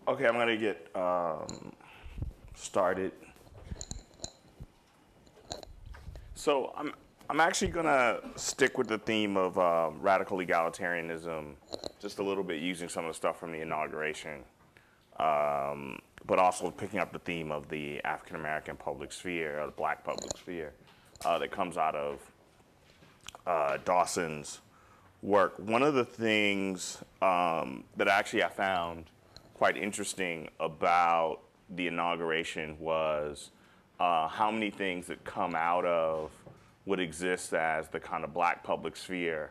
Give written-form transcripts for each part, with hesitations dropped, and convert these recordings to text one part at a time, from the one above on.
Okay, I'm gonna get started. So I'm actually gonna stick with the theme of radical egalitarianism, just a little bit using some of the stuff from the inauguration, but also picking up the theme of the African American public sphere, or the Black public sphere, that comes out of Dawson's work. One of the things that actually I found quite interesting about the inauguration was how many things that come out of what exists as the kind of Black public sphere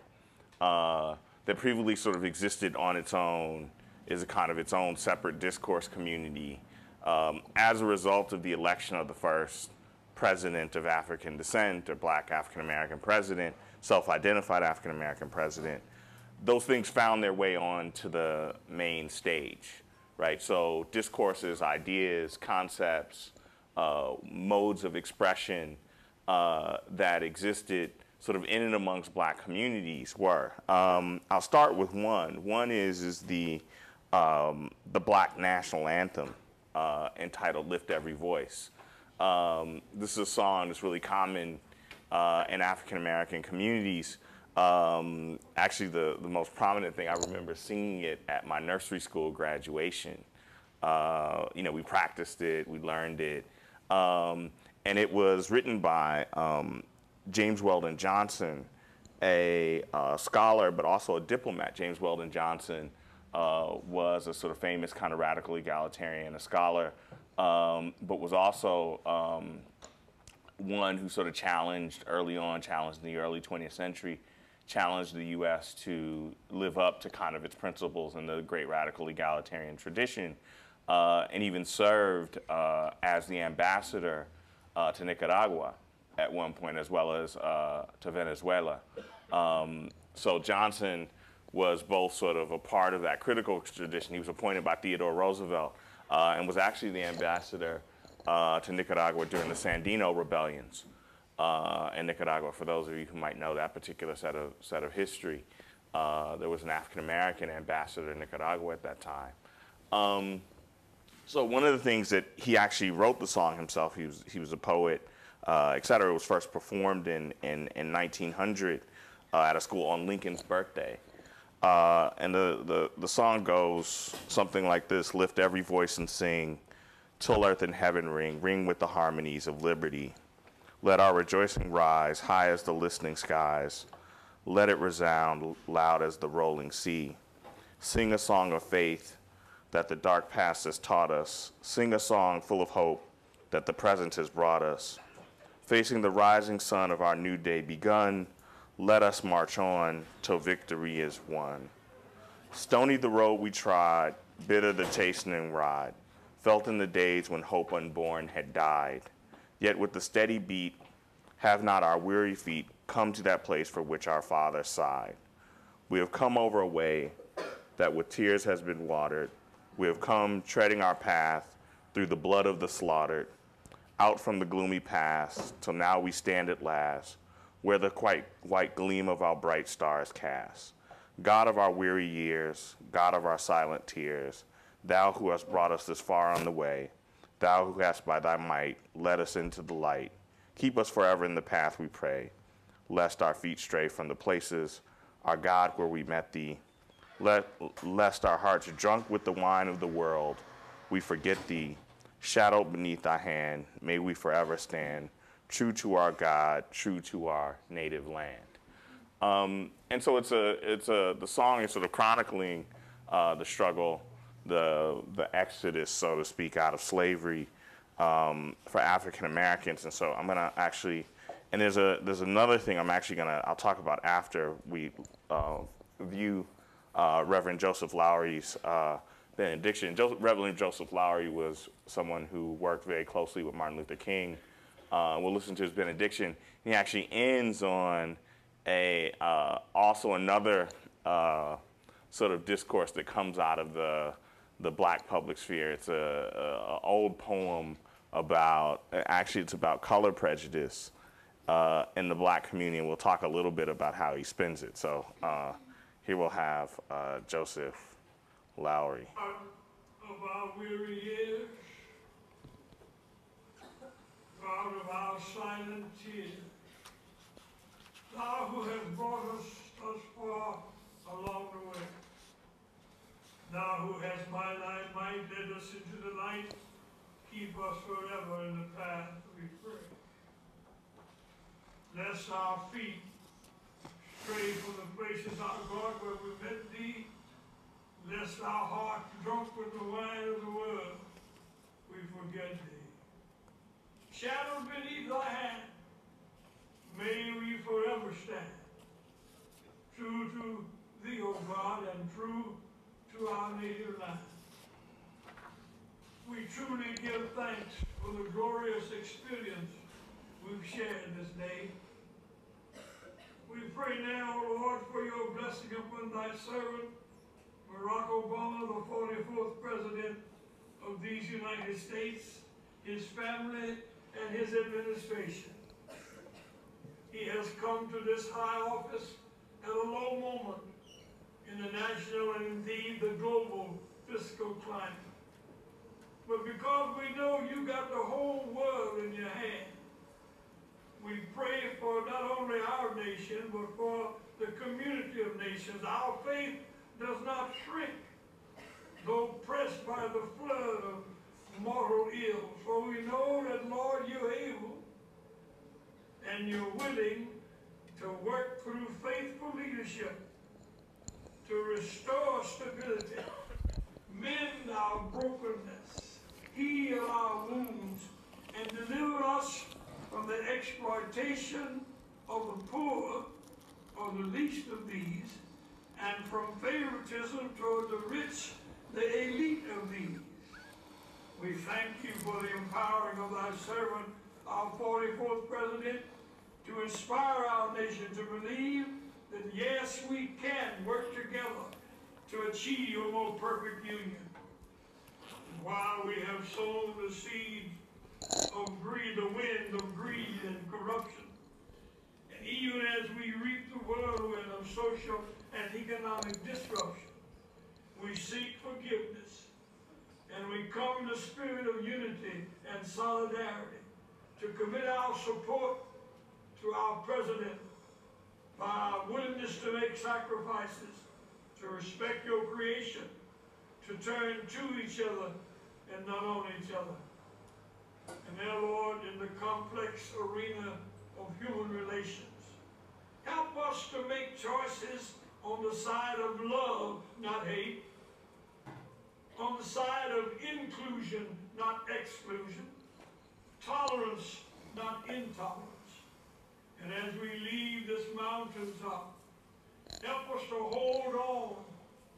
that previously sort of existed on its own, is a kind of its own separate discourse community as a result of the election of the first president of African descent, or Black African American president, self-identified African American president. Those things found their way onto the main stage, right? So discourses, ideas, concepts, modes of expression that existed sort of in and amongst Black communities were. I'll start with one. One is the Black national anthem entitled "Lift Every Voice." This is a song that's really common in African American communities. Actually, the most prominent thing, I remember singing it at my nursery school graduation. You know, we practiced it, we learned it. And it was written by James Weldon Johnson, a scholar, but also a diplomat. James Weldon Johnson was a sort of famous kind of radical egalitarian, a scholar, but was also one who sort of challenged in the early 20th century, challenged the U.S. to live up to kind of its principles in the great radical egalitarian tradition, and even served as the ambassador to Nicaragua at one point, as well as to Venezuela. So Johnson was both sort of a part of that critical tradition. He was appointed by Theodore Roosevelt and was actually the ambassador to Nicaragua during the Sandino rebellions in Nicaragua. For those of you who might know that particular set of history, there was an African American ambassador in Nicaragua at that time. So one of the things that he actually wrote the song himself. He was a poet, et cetera. It was first performed in 1900 at a school on Lincoln's birthday. And the song goes something like this: lift every voice and sing, till earth and heaven ring, ring with the harmonies of liberty. Let our rejoicing rise high as the listening skies. Let it resound loud as the rolling sea. Sing a song of faith that the dark past has taught us. Sing a song full of hope that the present has brought us. Facing the rising sun of our new day begun, let us march on till victory is won. Stony the road we trod, bitter the chastening rod, felt in the days when hope unborn had died. Yet with the steady beat, have not our weary feet come to that place for which our Father sighed. We have come over a way that with tears has been watered. We have come treading our path through the blood of the slaughtered, out from the gloomy past, till now we stand at last, where the quite white gleam of our bright stars cast. God of our weary years, God of our silent tears, thou who hast brought us this far on the way, thou who hast by thy might led us into the light, keep us forever in the path, we pray, lest our feet stray from the places, our God, where we met thee. Lest our hearts drunk with the wine of the world, we forget thee. Shadowed beneath thy hand, may we forever stand, true to our God, true to our native land. And so the song is sort of chronicling the struggle, the exodus, so to speak, out of slavery for African Americans. And so I'm gonna actually, and there's another thing I'll talk about after we view Reverend Joseph Lowery's benediction. Reverend Joseph Lowery was someone who worked very closely with Martin Luther King. We'll listen to his benediction. He actually ends on also another sort of discourse that comes out of the Black public sphere. It's a old poem about, actually it's about color prejudice in the Black community, and we'll talk a little bit about how he spins it. So here we'll have Joseph Lowery. of our weary years, God of our silent tears, Thou who hast brought us thus far along the way, Thou who hast by Thy might led us into the light, keep us forever in the path we pray. Lest our feet stray from the places, our God, where we met Thee, lest our heart, drunk with the wine of the world, we forget Thee. Shadowed beneath Thy hand, may we forever stand, true to Thee, O God, and true to our native land. We truly give thanks for the glorious experience we've shared this day. We pray now, Lord, for your blessing upon Thy servant, Barack Obama, the 44th President of these United States, his family, and his administration. He has come to this high office at a low moment in the national and indeed the global fiscal climate. But because we know you got the whole world in your hand, we pray for not only our nation, but for the community of nations. Our faith does not shrink, though pressed by the flood of mortal ills. For we know that, Lord, you're able and you're willing to work through faithful leadership to restore stability, mend our brokenness, heal our wounds, and deliver us from the exploitation of the poor, or the least of these, and from favoritism toward the rich, the elite of these. We thank you for the empowering of Thy servant, our 44th President, to inspire our nation to believe that yes, we can work together to achieve a more perfect union. And while we have sown the seed of greed, the wind of greed and corruption, and even as we reap the whirlwind of social and economic disruption, we seek forgiveness, and we come in the spirit of unity and solidarity to commit our support to our President by our willingness to make sacrifices, to respect your creation, to turn to each other and not on each other. And now, Lord, in the complex arena of human relations, help us to make choices on the side of love, not hate, on the side of inclusion, not exclusion, tolerance, not intolerance. And as we leave this mountaintop, help us to hold on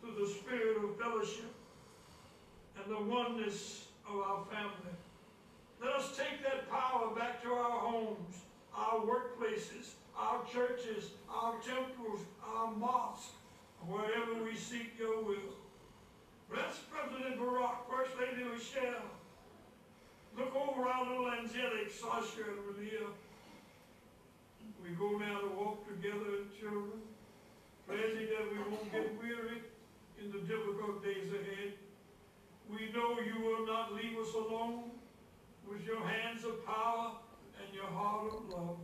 to the spirit of fellowship and the oneness of our family. Let us take that power back to our homes, our workplaces, our churches, our temples, our mosques, wherever we seek your will. Bless President Barack, First Lady Michelle. Look over our little angelic Sawyer and Malia. We go now to walk together as children, pledging that we won't get weary in the difficult days ahead. We know you will not leave us alone with your hands of power and your heart of love.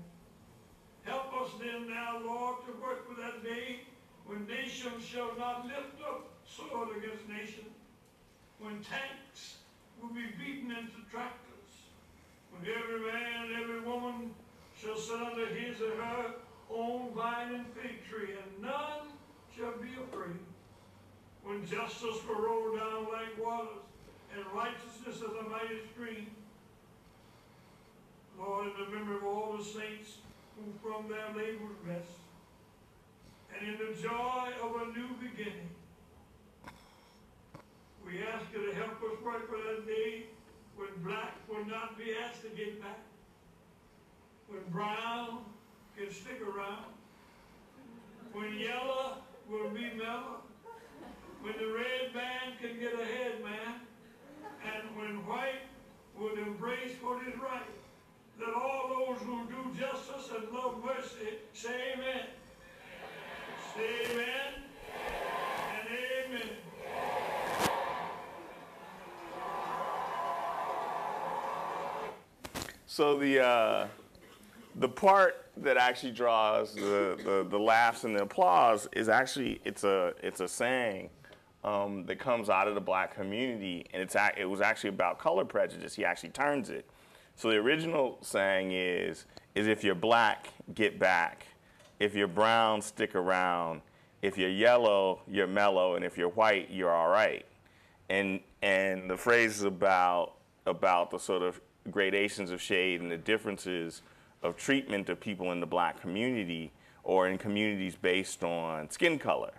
Help us then now, Lord, to work for that day when nations shall not lift up sword against nation, when tanks will be beaten into tractors, when every man and every woman shall sit under his or her own vine and fig tree, and none shall be afraid, when justice will roll down like waters, and righteousness as a mighty stream. Lord, in the memory of all the saints who from their labor rest, and in the joy of a new beginning, we ask you to help us work for that day when black will not be asked to get back, when brown can stick around, when yellow will be mellow, when the red man can get ahead, man, and when white will embrace what is right. Let all those who do justice and love mercy say amen. Say amen and amen. So the part that actually draws the laughs and the applause is actually it's a saying that comes out of the black community, and it was actually about color prejudice. He actually turns it. So the original saying is if you're black, get back. If you're brown, stick around. If you're yellow, you're mellow, and if you're white, you're all right. And the phrase is about the sort of gradations of shade and the differences of treatment of people in the black community or in communities based on skin color.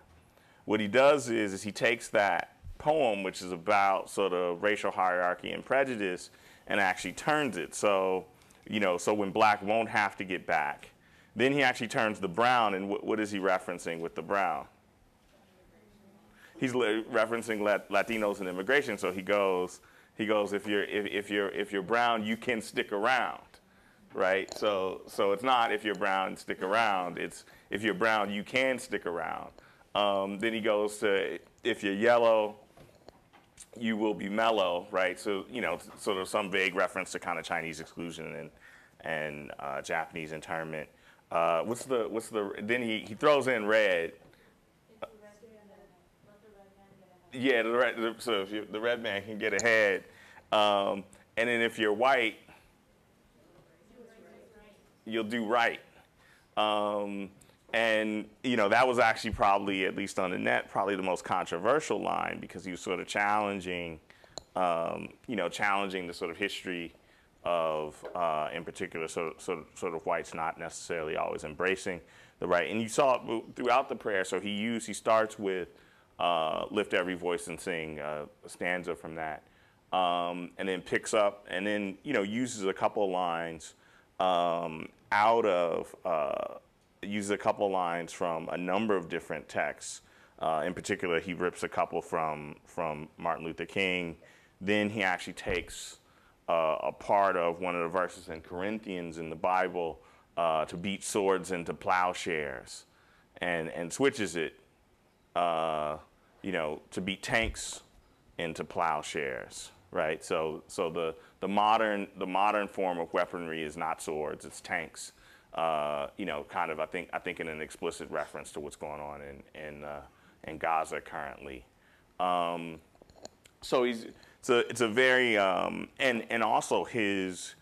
What he does is he takes that poem, which is about sort of racial hierarchy and prejudice, and actually turns it. So, so when black won't have to get back, then he actually turns the brown, and what is he referencing with the brown? He's referencing Latinos and immigration. So he goes, if you're brown, you can stick around, right? So it's not if you're brown, stick around. It's if you're brown, you can stick around. Then he goes to if you're yellow, you will be mellow, right? So sort of some vague reference to kind of Chinese exclusion and Japanese internment. Then he throws in red. Yeah, so if the red man can get ahead, and then if you're white, you'll do right. And that was actually probably, at least on the net, probably the most controversial line, because he was sort of challenging, challenging the sort of history of, in particular, sort of whites not necessarily always embracing the right. And you saw it throughout the prayer. So he starts with lift every voice and sing a stanza from that, and then picks up and then uses a couple of lines uses a couple of lines from a number of different texts. In particular, he rips a couple from Martin Luther King. Then he actually takes a part of one of the verses in Corinthians in the Bible to beat swords into plowshares, and switches it. To beat tanks into plowshares, right? So the modern form of weaponry is not swords; it's tanks. Kind of I think in an explicit reference to what's going on in Gaza currently. So it's a very and also his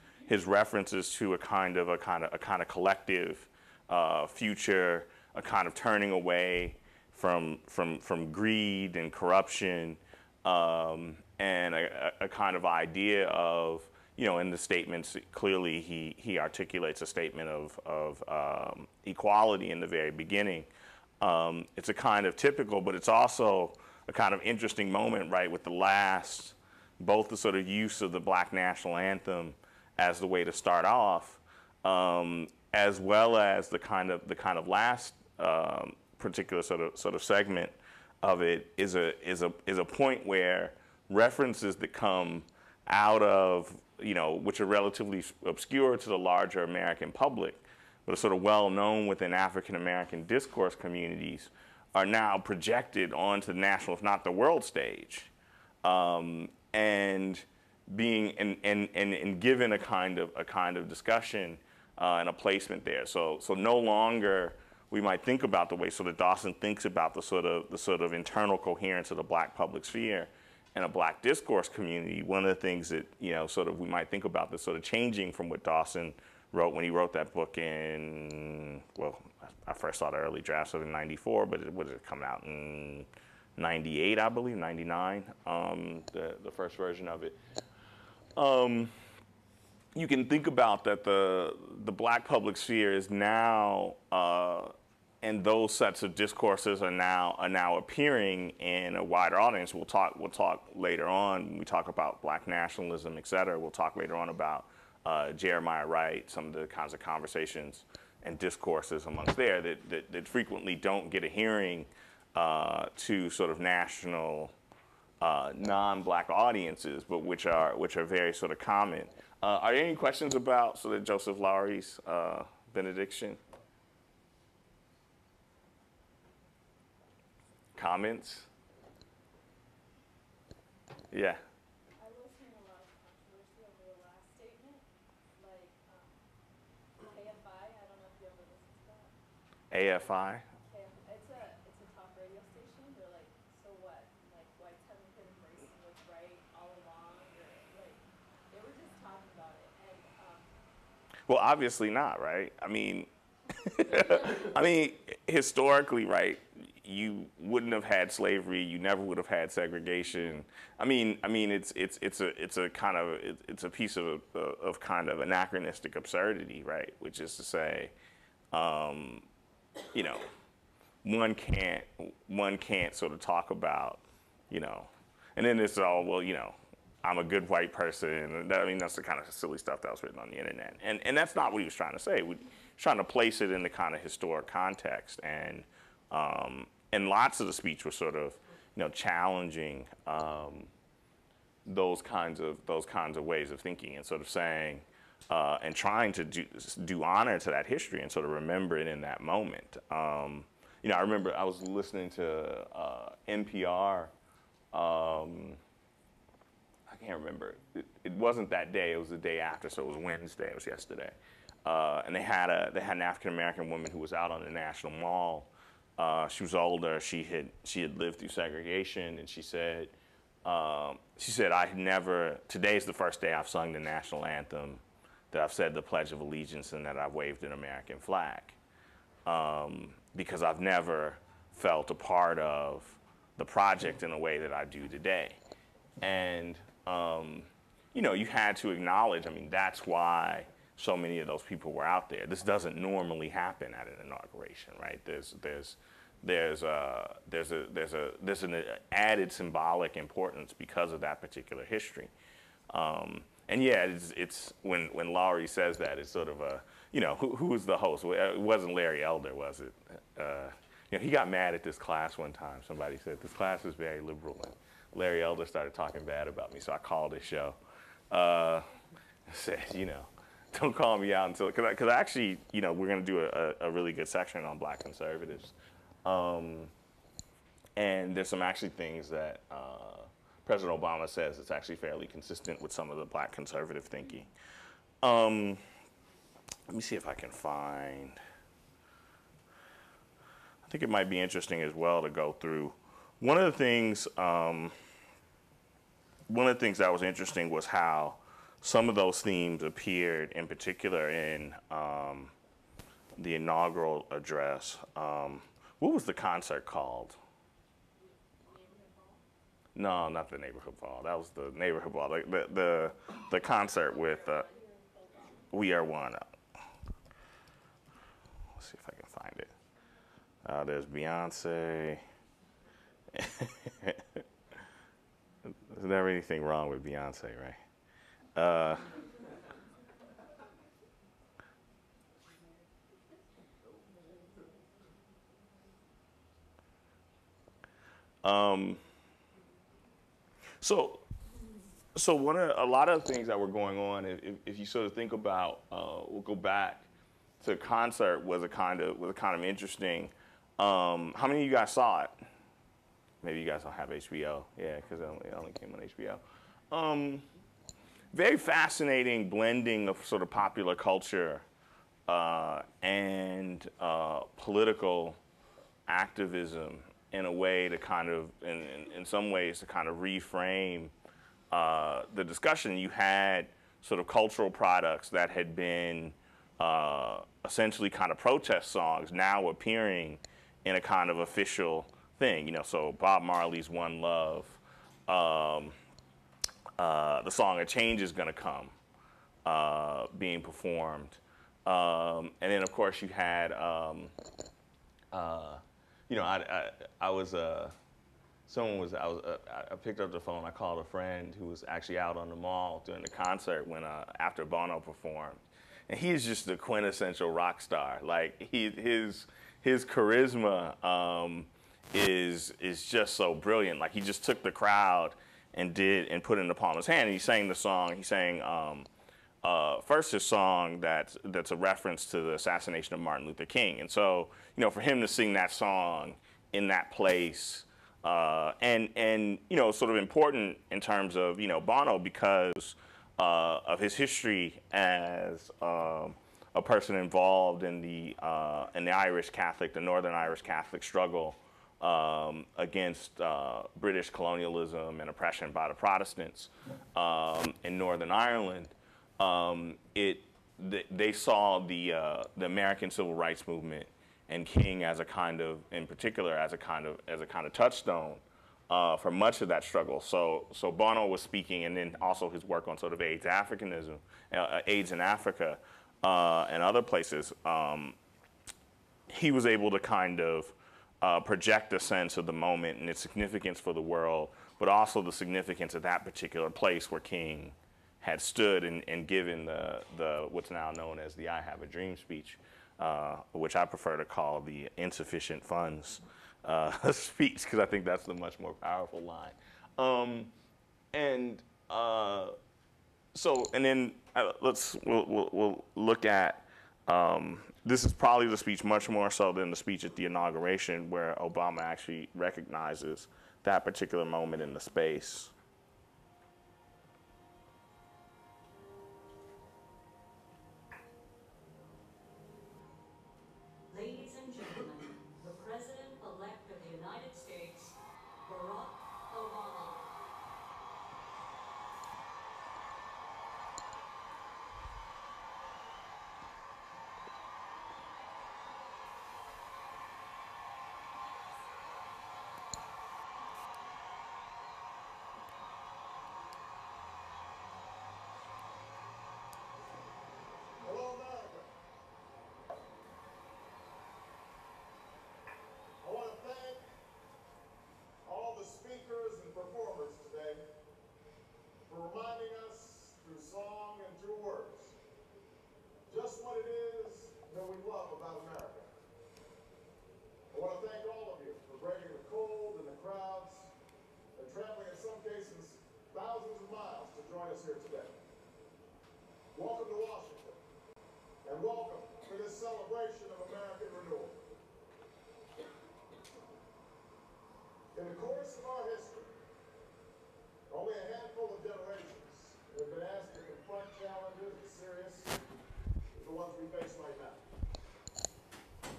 references to a kind of collective future, a kind of turning away from greed and corruption, and a kind of idea of, in the statements, clearly he articulates a statement of equality in the very beginning. It's a kind of typical, but it's also a kind of interesting moment, right, with both the sort of use of the Black national anthem as the way to start off, as well as the kind of last particular sort of segment of it is a point where references that come out of, which are relatively obscure to the larger American public, but are sort of well known within African American discourse communities, are now projected onto the national, if not the world stage, and being and given a kind of discussion and a placement there. So no longer we might think about the way sort of Dawson thinks about the sort of internal coherence of the Black public sphere and a Black discourse community. One of the things that sort of we might think about this sort of changing from what Dawson wrote when he wrote that book in, well, I first saw the early draft sort of in '94, but it was coming out in '98, I believe, '99, the first version of it. You can think about that the Black public sphere is now, and those sets of discourses are now appearing in a wider audience. We'll talk later on when we talk about Black nationalism, et cetera. We'll talk later on about Jeremiah Wright, some of the kinds of conversations and discourses amongst there that frequently don't get a hearing to sort of national non-Black audiences, but which are very sort of common. Are there any questions about sort of Joseph Lowery's benediction? Comments? Yeah. I was hearing a lot of controversy over the last statement, like AFI? Okay, it's a talk radio station. They're like, so what? Like, whites haven't been embracing what's right all along, or like, they were just talking about it, and Well, obviously not, right? I mean, I mean, historically, right? You wouldn't have had slavery. You never would have had segregation. I mean, it's a piece of kind of anachronistic absurdity, right? Which is to say, you know, one can't sort of talk about, you know, and then it's all, well, you know, I'm a good white person. And that, I mean, that's the kind of silly stuff that was written on the internet. And that's not what he was trying to say. He was trying to place it in the kind of historic context. And lots of the speech was sort of, you know, challenging those kinds of ways of thinking and sort of saying, and trying to do honor to that history and sort of remember it in that moment. You know, I remember I was listening to NPR. I can't remember. It wasn't that day. It was the day after, so it was Wednesday. It was yesterday. And they had an African-American woman who was out on the National Mall. She was older. She had lived through segregation, and she said, today's the first day I've sung the national anthem, that I've said the Pledge of Allegiance, and that I've waved an American flag. Because I've never felt a part of the project in a way that I do today. And, you know, you had to acknowledge, I mean, that's why so many of those people were out there. This doesn't normally happen at an inauguration, right? There's an added symbolic importance because of that particular history. And yeah, it's when Laurie says that, it's sort of a, you know, who was the host? It wasn't Larry Elder, was it? You know, he got mad at this class one time. Somebody said, this class is very liberal. And Larry Elder started talking bad about me, so I called his show. I said, you know, don't call me out until, because actually, you know, we're going to do a really good section on black conservatives. And there's some actually things that President Obama says it's actually fairly consistent with some of the black conservative thinking. Let me see if I can find, I think it might be interesting as well to go through. One of the things that was interesting was how some of those themes appeared in particular in the inaugural address. What was the concert called? No, not the neighborhood ball. That was the neighborhood ball. The concert with We Are One. Let's see if I can find it. There's Beyonce. There's never anything wrong with Beyonce, right? So a lot of things that were going on, if you sort of think about, we'll go back to the concert was a kind of interesting. How many of you guys saw it? Maybe you guys don't have HBO. Yeah, because it only came on HBO. Very fascinating blending of sort of popular culture and political activism in a way to kind of, in some ways, to kind of reframe the discussion. You had sort of cultural products that had been essentially kind of protest songs now appearing in a kind of official thing. You know, so Bob Marley's One Love, the song A Change Is Gonna Come being performed. And then, of course, you had, you know, I picked up the phone, I called a friend who was actually out on the mall during the concert when, after Bono performed. And he's just the quintessential rock star. Like, his charisma is just so brilliant. Like, he just took the crowd and put it in the palm of his hand. And he sang the song. He sang first his song that's a reference to the assassination of Martin Luther King. And so, you know, for him to sing that song in that place, and you know, sort of important in terms of, you know, Bono because of his history as a a person involved in the Irish Catholic, the Northern Irish Catholic struggle against British colonialism and oppression by the Protestants in Northern Ireland. They saw the American Civil Rights Movement and King as a kind of, in particular, as a kind of touchstone for much of that struggle. So Bono was speaking, and then also his work on sort of AIDS Africanism, AIDS in Africa, and other places. He was able to kind of project a sense of the moment and its significance for the world, but also the significance of that particular place where King had stood and given the what's now known as the "I Have a Dream" speech, which I prefer to call the insufficient funds speech, because I think that's the much more powerful line. We'll look at. This is probably the speech much more so than the speech at the inauguration, where Obama actually recognizes that particular moment in the space. Ladies and gentlemen, the President-elect of the United States, Barack Obama. Hello, America. I want to thank all the speakers and performers today for reminding us through song and through words just what it is that we love about America. I want to thank all of you for braving the cold and the crowds and traveling, in some cases, thousands of miles to join us here today. Welcome to Washington, and welcome to this celebration of American renewal. In the course of our history, only a handful of generations have been asked to confront challenges as serious as the ones we face right now.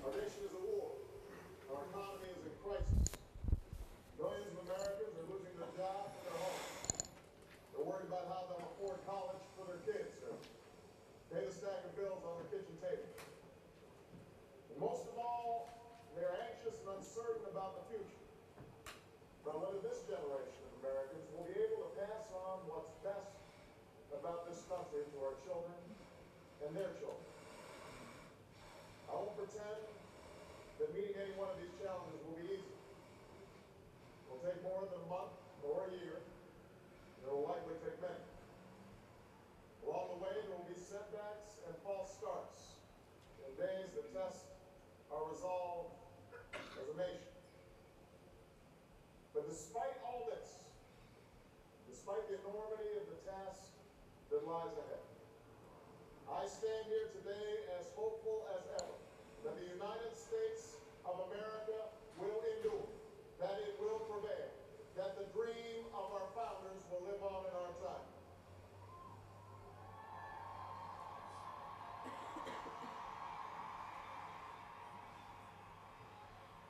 Our nation is at war. Our economy is in crisis. Millions of Americans are losing their jobs and their homes. They're worried about how they'll afford college for their kids or pay the stack of bills on their kitchen table. And most of all, they're anxious and uncertain about the future, about whether this generation of Americans will be able to pass on what's best about this country to our children and their children. I won't pretend that meeting any one of these challenges will be easy. It will take more than a month or a year. It will likely take many. Along the way, there will be setbacks and false starts, and days that test our resolve as a nation. But despite all this, despite the enormity of the task that lies ahead, I stand here today as hopeful as ever that the United States of America will endure, that it will prevail, that the dream of our founders will live on in our time.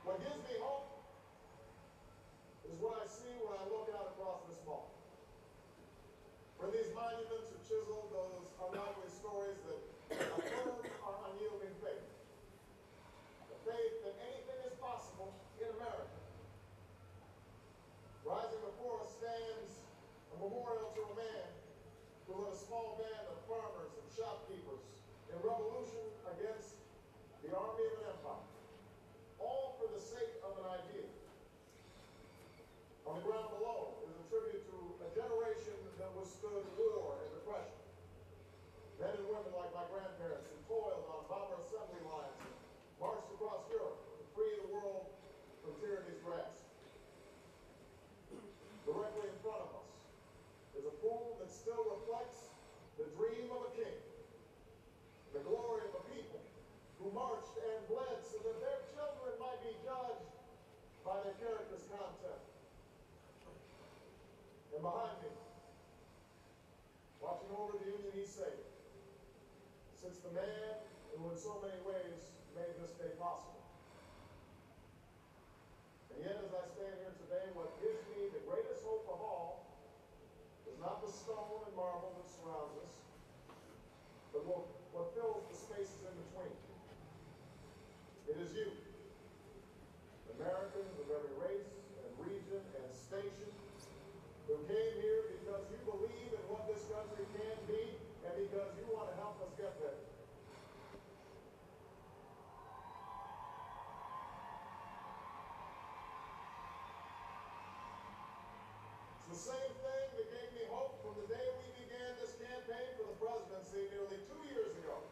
What gives me hope is what I see when I look out across this mall. Where these monuments are chiseled, those unlikely stories that affirm our unyielding faith. The faith that anything is possible in America. Rising before us stands a memorial to a man who led a small band of farmers and shopkeepers in revolution against the army of an empire. All for the sake of an idea. On the ground below is a tribute to a generation that withstood war and depression. Men and women like my grandparents who toiled on bomber assembly lines and marched across Europe to free the world from tyranny's grasp. Directly in front of us is a pool that still reflects the dream of a king, the glory of a people who marched and bled so that their children might be judged by their character's content. And behind me, watching over the Union he saved, sits the man in so many ways made this day possible. And yet, as I stand here today, what gives me the greatest hope of all is not the stone and marble that surrounds us, but what fills the spaces in between. It is you, Americans of every race and region and station, who came here because you believe in what this country can be and because you want to help us get there. It's the same thing that gave me hope from the day we began this campaign for the presidency nearly 2 years ago.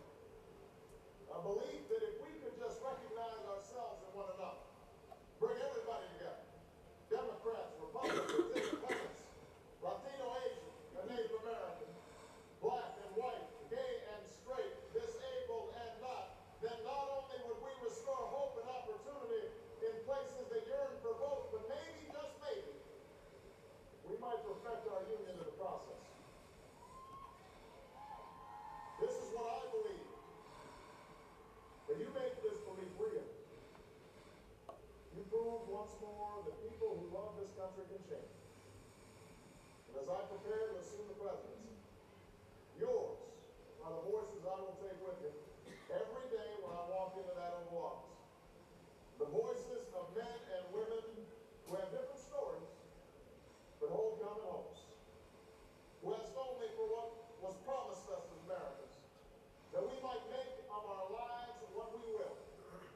A belief that if we could just recognize ourselves in one another, bring everybody together, Democrats, Republicans, independents, Latino, Asian, and Native American, black and white, gay and straight, disabled and not, then not only would we restore hope and opportunity in places that yearn for both, but maybe, just maybe, we might perfect our union in the process. This is what I believe. But you make this belief real. You prove once more that people who love this country can change. And as I prepare to assume the presidency, yours are the voices I will take with me every day when I walk into that Oval Office. The voices of men and women who have different stories, but hold common hopes. Who ask only for what was promised us as Americans, that we might make of our lives what we will,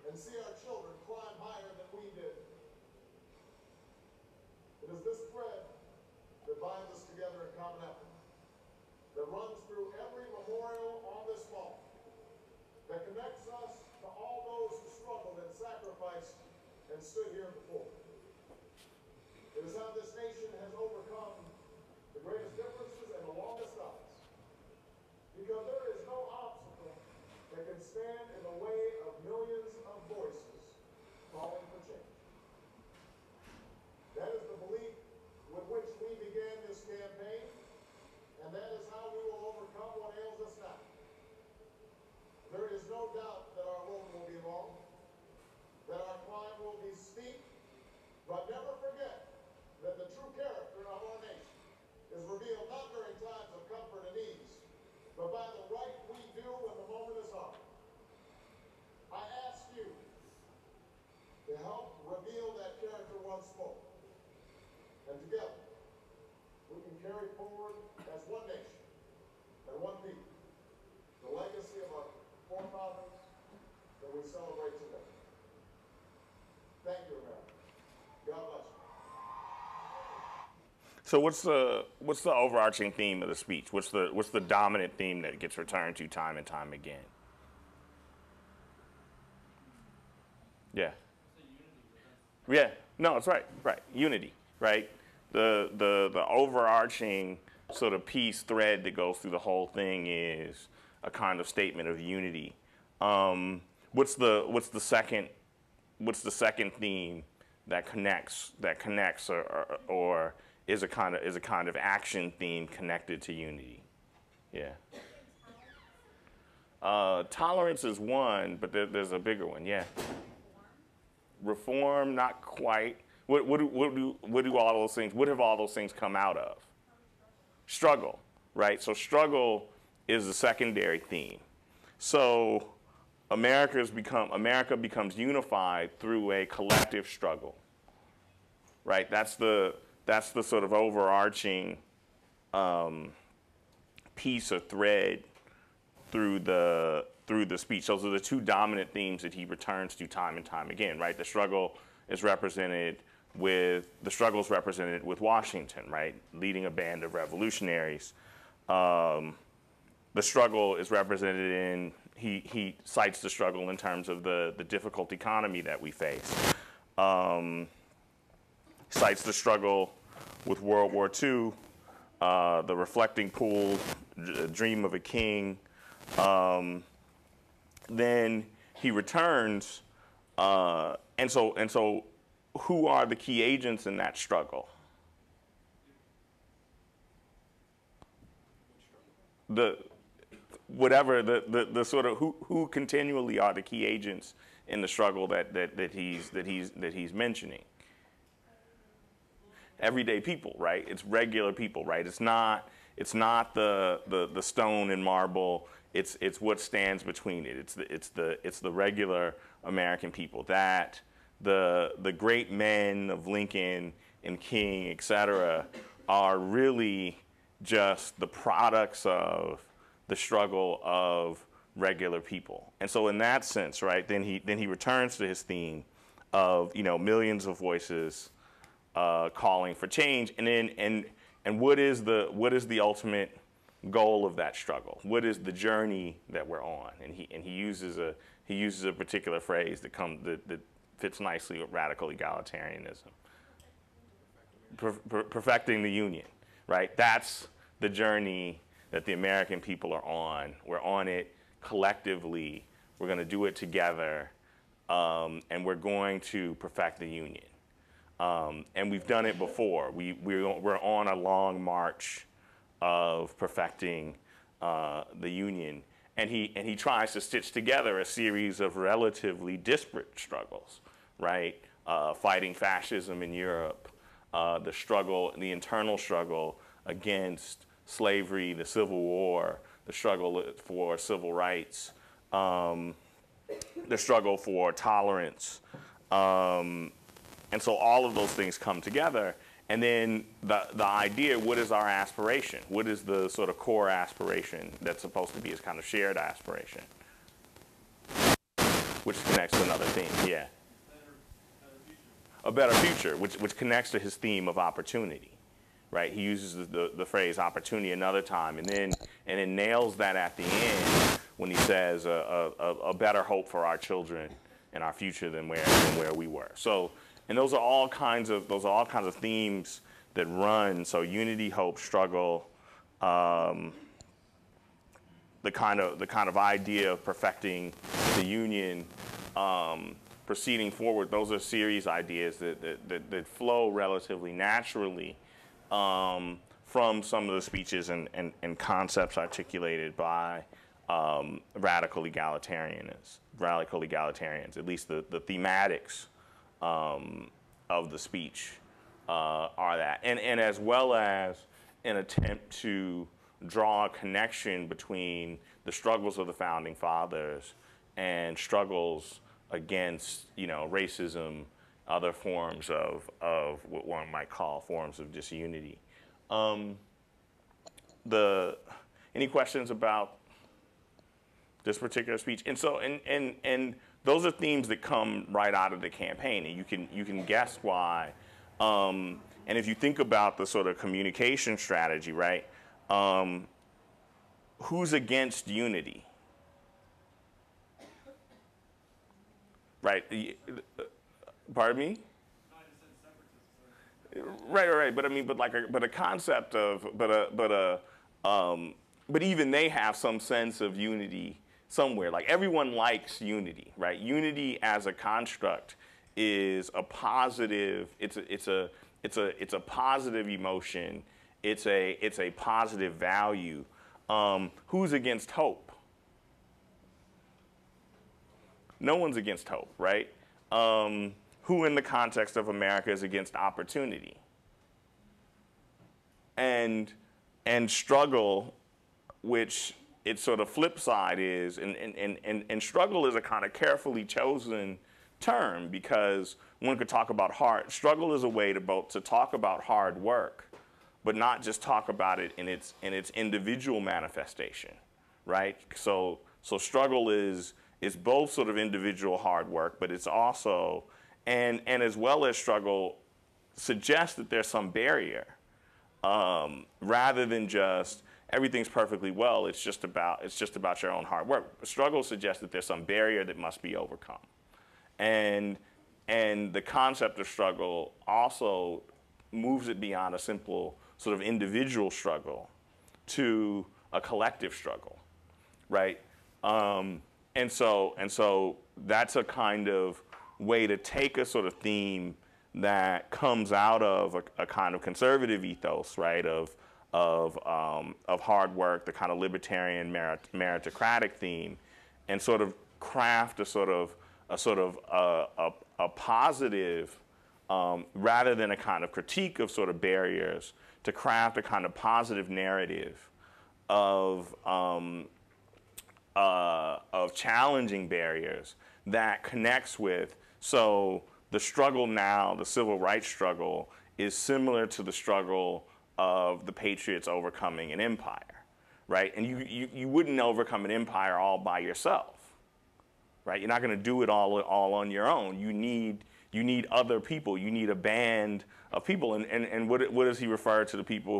and see our children climb higher than we did. It is this thread that binds us together in common effort, that runs through every memorial on this mall, that connects us to all those who struggled and sacrificed and stood here before. It is how this nation has overcome the greatest differences and the longest odds, because there is no obstacle that can stand in the way of millions of voices calling for change. That is the belief with which we began this campaign, and that is how we will overcome what ails us now. There is no doubt that our road will be long, that our climb will be steep, but never forget that the true character of our nation is revealed not during times of comfort and ease, but by the right we do when the moment is hard. I ask you to help reveal that character once more. And together, we can carry forward as one nation and one people the legacy of our forefathers that we celebrate today. Thank you, America. God bless you. So what's the overarching theme of the speech? What's the dominant theme that gets returned to time and time again? Yeah. Yeah. No, it's right. Right. Unity. Right. The overarching sort of piece thread that goes through the whole thing is a kind of statement of unity. What's the second theme that connects or is a kind of action theme connected to unity? Yeah. Tolerance is one, but there's a bigger one. Yeah. Reform, not quite. What do all those things? What have all those things come out of? Struggle, right? So struggle is the secondary theme. So America becomes unified through a collective struggle, right? That's the sort of overarching piece or thread through the speech. Those are the two dominant themes that he returns to time and time again, right? The struggle is represented with Washington, right? Leading a band of revolutionaries. The struggle is represented in, he cites the struggle in terms of the difficult economy that we face. Cites the struggle with World War II, the reflecting pool, dream of a king. Then he returns, and so who are the key agents in that struggle? whatever the sort of who continually are the key agents in the struggle that he's mentioning. Everyday people, right? It's regular people, right? It's not the stone and marble. It's what stands between it. It's the regular American people, that the great men of Lincoln and King, et cetera, are really just the products of the struggle of regular people. And so in that sense, right, then he returns to his theme of, you know, millions of voices calling for change, and what is the ultimate goal of that struggle? What is the journey that we're on? And he uses a particular phrase that fits nicely with radical egalitarianism. Perfecting the union, right? That's the journey that the American people are on. We're on it collectively. We're going to do it together, and we're going to perfect the union. And we've done it before. We're on a long march of perfecting the union, and he tries to stitch together a series of relatively disparate struggles, right? Fighting fascism in Europe, the internal struggle against slavery, the Civil War, the struggle for civil rights, the struggle for tolerance. And so all of those things come together. And then the idea, what is our aspiration? What is the sort of core aspiration that's supposed to be his kind of shared aspiration? Which connects to another theme, yeah. A better future, which connects to his theme of opportunity, right? He uses the phrase opportunity another time, and then nails that at the end when he says a better hope for our children and our future than where we were. So, and those are all kinds of themes that run. So unity, hope, struggle, the kind of idea of perfecting the union, proceeding forward. Those are series ideas that flow relatively naturally from some of the speeches and concepts articulated by radical egalitarians, at least the thematics of the speech are that. And as well as an attempt to draw a connection between the struggles of the Founding Fathers and struggles against, you know, racism, other forms of what one might call forms of disunity. Any questions about this particular speech? And so, and those are themes that come right out of the campaign, and you can guess why. And if you think about the sort of communication strategy, right? Who's against unity? Right? Pardon me? Right. But I mean, but a concept of, but even they have some sense of unity somewhere. Like everyone likes unity, right? Unity as a construct is a positive. It's a positive emotion. It's a positive value. Who's against hope? No one's against hope, right? Who in the context of America is against opportunity? And struggle, which its sort of flip side is, and struggle is a kind of carefully chosen term because one could talk about struggle is a way to talk about hard work, but not just talk about it in its individual manifestation, right? So struggle is both sort of individual hard work, but it's also, and as well as struggle suggests that there's some barrier, rather than just everything's perfectly well, it's just about your own hard work. Struggle suggests that there's some barrier that must be overcome. And the concept of struggle also moves it beyond a simple sort of individual struggle to a collective struggle, right? And so that's a kind of way to take a sort of theme that comes out of a kind of conservative ethos, right? Of of hard work, the kind of libertarian meritocratic theme, and sort of craft a positive, rather than a kind of critique of sort of barriers, to craft a kind of positive narrative of challenging barriers that connects with, so the struggle now, the civil rights struggle, is similar to the struggle of the patriots overcoming an empire, right? And you wouldn't overcome an empire all by yourself, right? You're not going to do it all on your own. You need other people. You need a band of people. And what does he refer to the people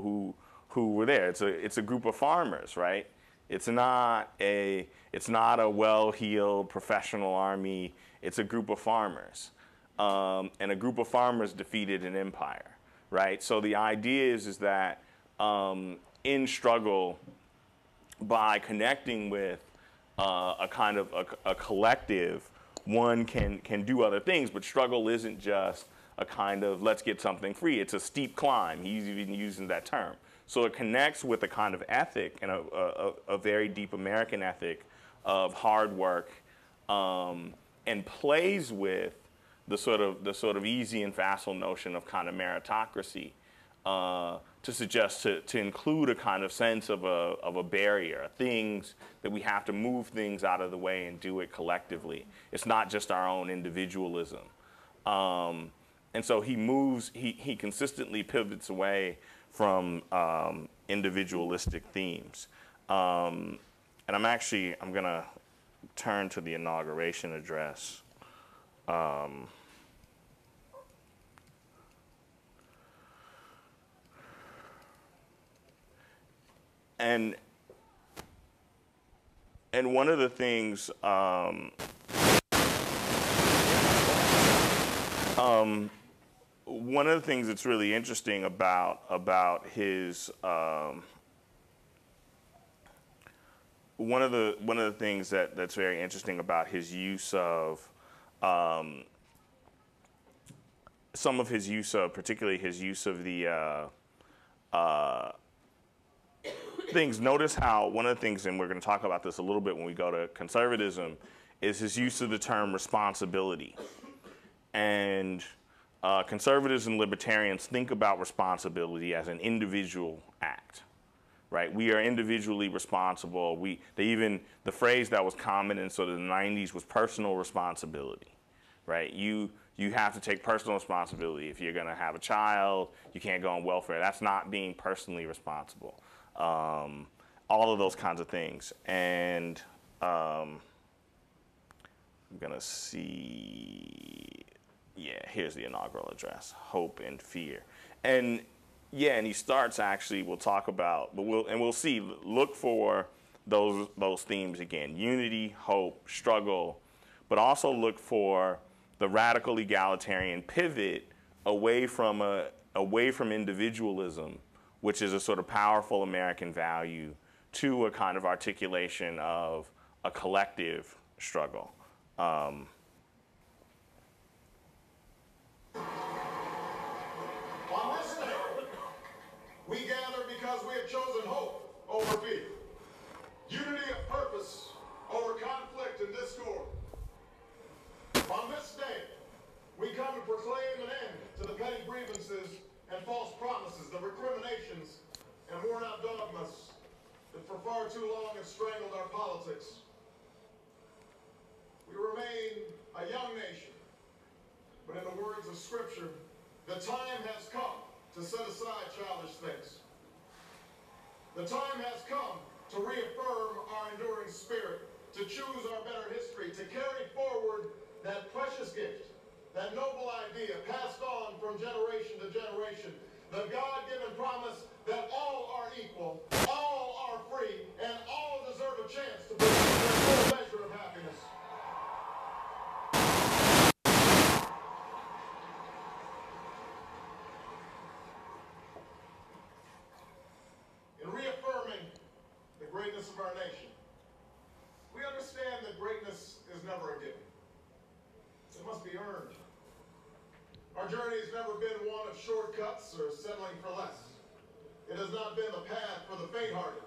who were there? It's a group of farmers, right? It's not a well-heeled professional army. It's a group of farmers, and a group of farmers defeated an empire, right? So the idea is that in struggle, by connecting with a kind of a collective, one can do other things, but struggle isn't just a kind of let's get something free. It's a steep climb. He's even using that term. So it connects with a kind of ethic, and a very deep American ethic of hard work, and plays with the sort of easy and facile notion of kind of meritocracy, to suggest to include a kind of sense of a barrier, things that we have to move things out of the way and do it collectively. It's not just our own individualism. And so he consistently pivots away from individualistic themes. And I'm going to turn to the inauguration address. And one of the things one of the things that's really interesting about his one of the things that's very interesting about his use of some of his use of, particularly his use of the things. Notice how one of the things, and we're going to talk about this a little bit when we go to conservatism, is his use of the term responsibility. And conservatives and libertarians think about responsibility as an individual act, right? We are individually responsible. The phrase that was common in sort of the 90s was personal responsibility, right? You have to take personal responsibility. If you're going to have a child, you can't go on welfare. That's not being personally responsible. All of those kinds of things. And I'm going to see, yeah, here's the inaugural address, Hope and Fear. And yeah, and he starts actually, we'll talk about, but we'll see, look for those themes again: unity, hope, struggle, but also look for the radical egalitarian pivot away from individualism, which is a sort of powerful American value, to a kind of articulation of a collective struggle. On this day, we gather because we have chosen hope over fear, unity of purpose over conflict and discord. On this day, we come to proclaim an end to the petty grievances and false promises, the recriminations and worn-out dogmas that for far too long have strangled our politics. We remain a young nation, but in the words of Scripture, the time has come to set aside childish things. The time has come to reaffirm our enduring spirit, to choose our better history, to carry forward that precious gift, that noble idea passed on from generation to generation, the God-given promise that all are equal, all are free, and all deserve a chance to pursue their full measure of happiness. In reaffirming the greatness of our nation, we understand that greatness is never a given. It must be earned. Our journey has never been one of shortcuts or settling for less. It has not been the path for the faint-hearted,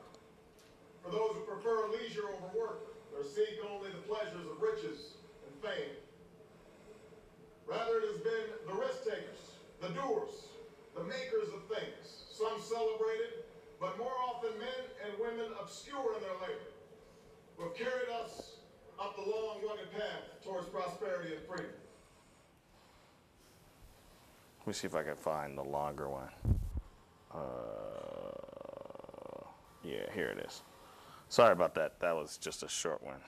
for those who prefer leisure over work, or seek only the pleasures of riches and fame. Rather, it has been the risk-takers, the doers, the makers of things, some celebrated, but more often men and women obscure in their labor, who have carried us up the long, rugged path towards prosperity and freedom. Let me see if I can find the longer one. Yeah, here it is. Sorry about that. That was just a short one.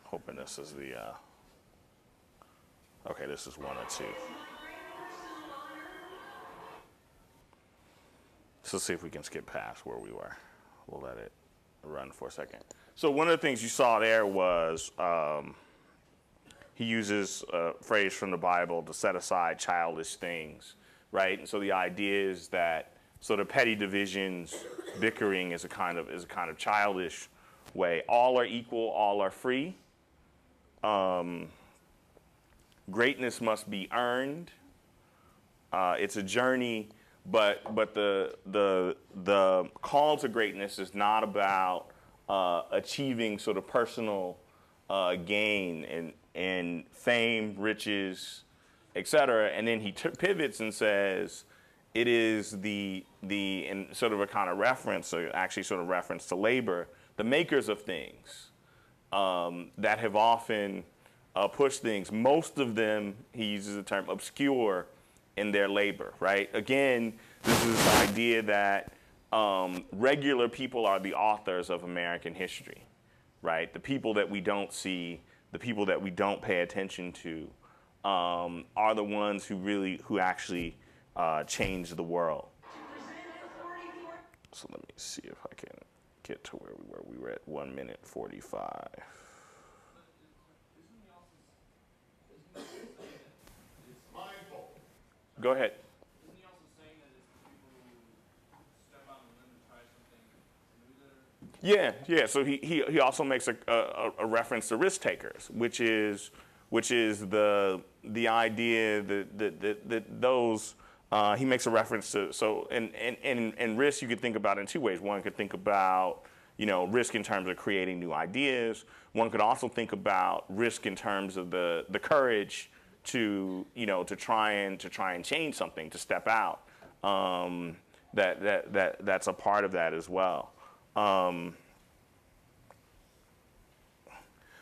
Hoping this is the, okay, this is 1 or 2. So let's see if we can skip past where we were. We'll let it run for a second. So one of the things you saw there was he uses a phrase from the Bible to set aside childish things, right? And so the idea is that sort of petty divisions, bickering is a kind of childish way. All are equal, all are free. Greatness must be earned. It's a journey, but the call to greatness is not about achieving sort of personal gain and fame, riches, etc. And then he pivots and says, it is in sort of a kind of reference, or actually sort of reference to labor, the makers of things that have often pushed things. Most of them, he uses the term, obscure in their labor, right? Again, this is the idea that regular people are the authors of American history, right? The people that we don't see, the people that we don't pay attention to are the ones who actually change the world. So let me see if I can get to where we were. We were at 1 minute 45. Go ahead. Isn't he also saying that it's the people who step out on the limb and try something new that are... Yeah. So he also makes a reference to risk takers, which is the idea that those he makes a reference to. So and risk you could think about in 2 ways. One could think about risk in terms of creating new ideas. One could also think about risk in terms of the courage to try and change something, to step out. That's a part of that as well.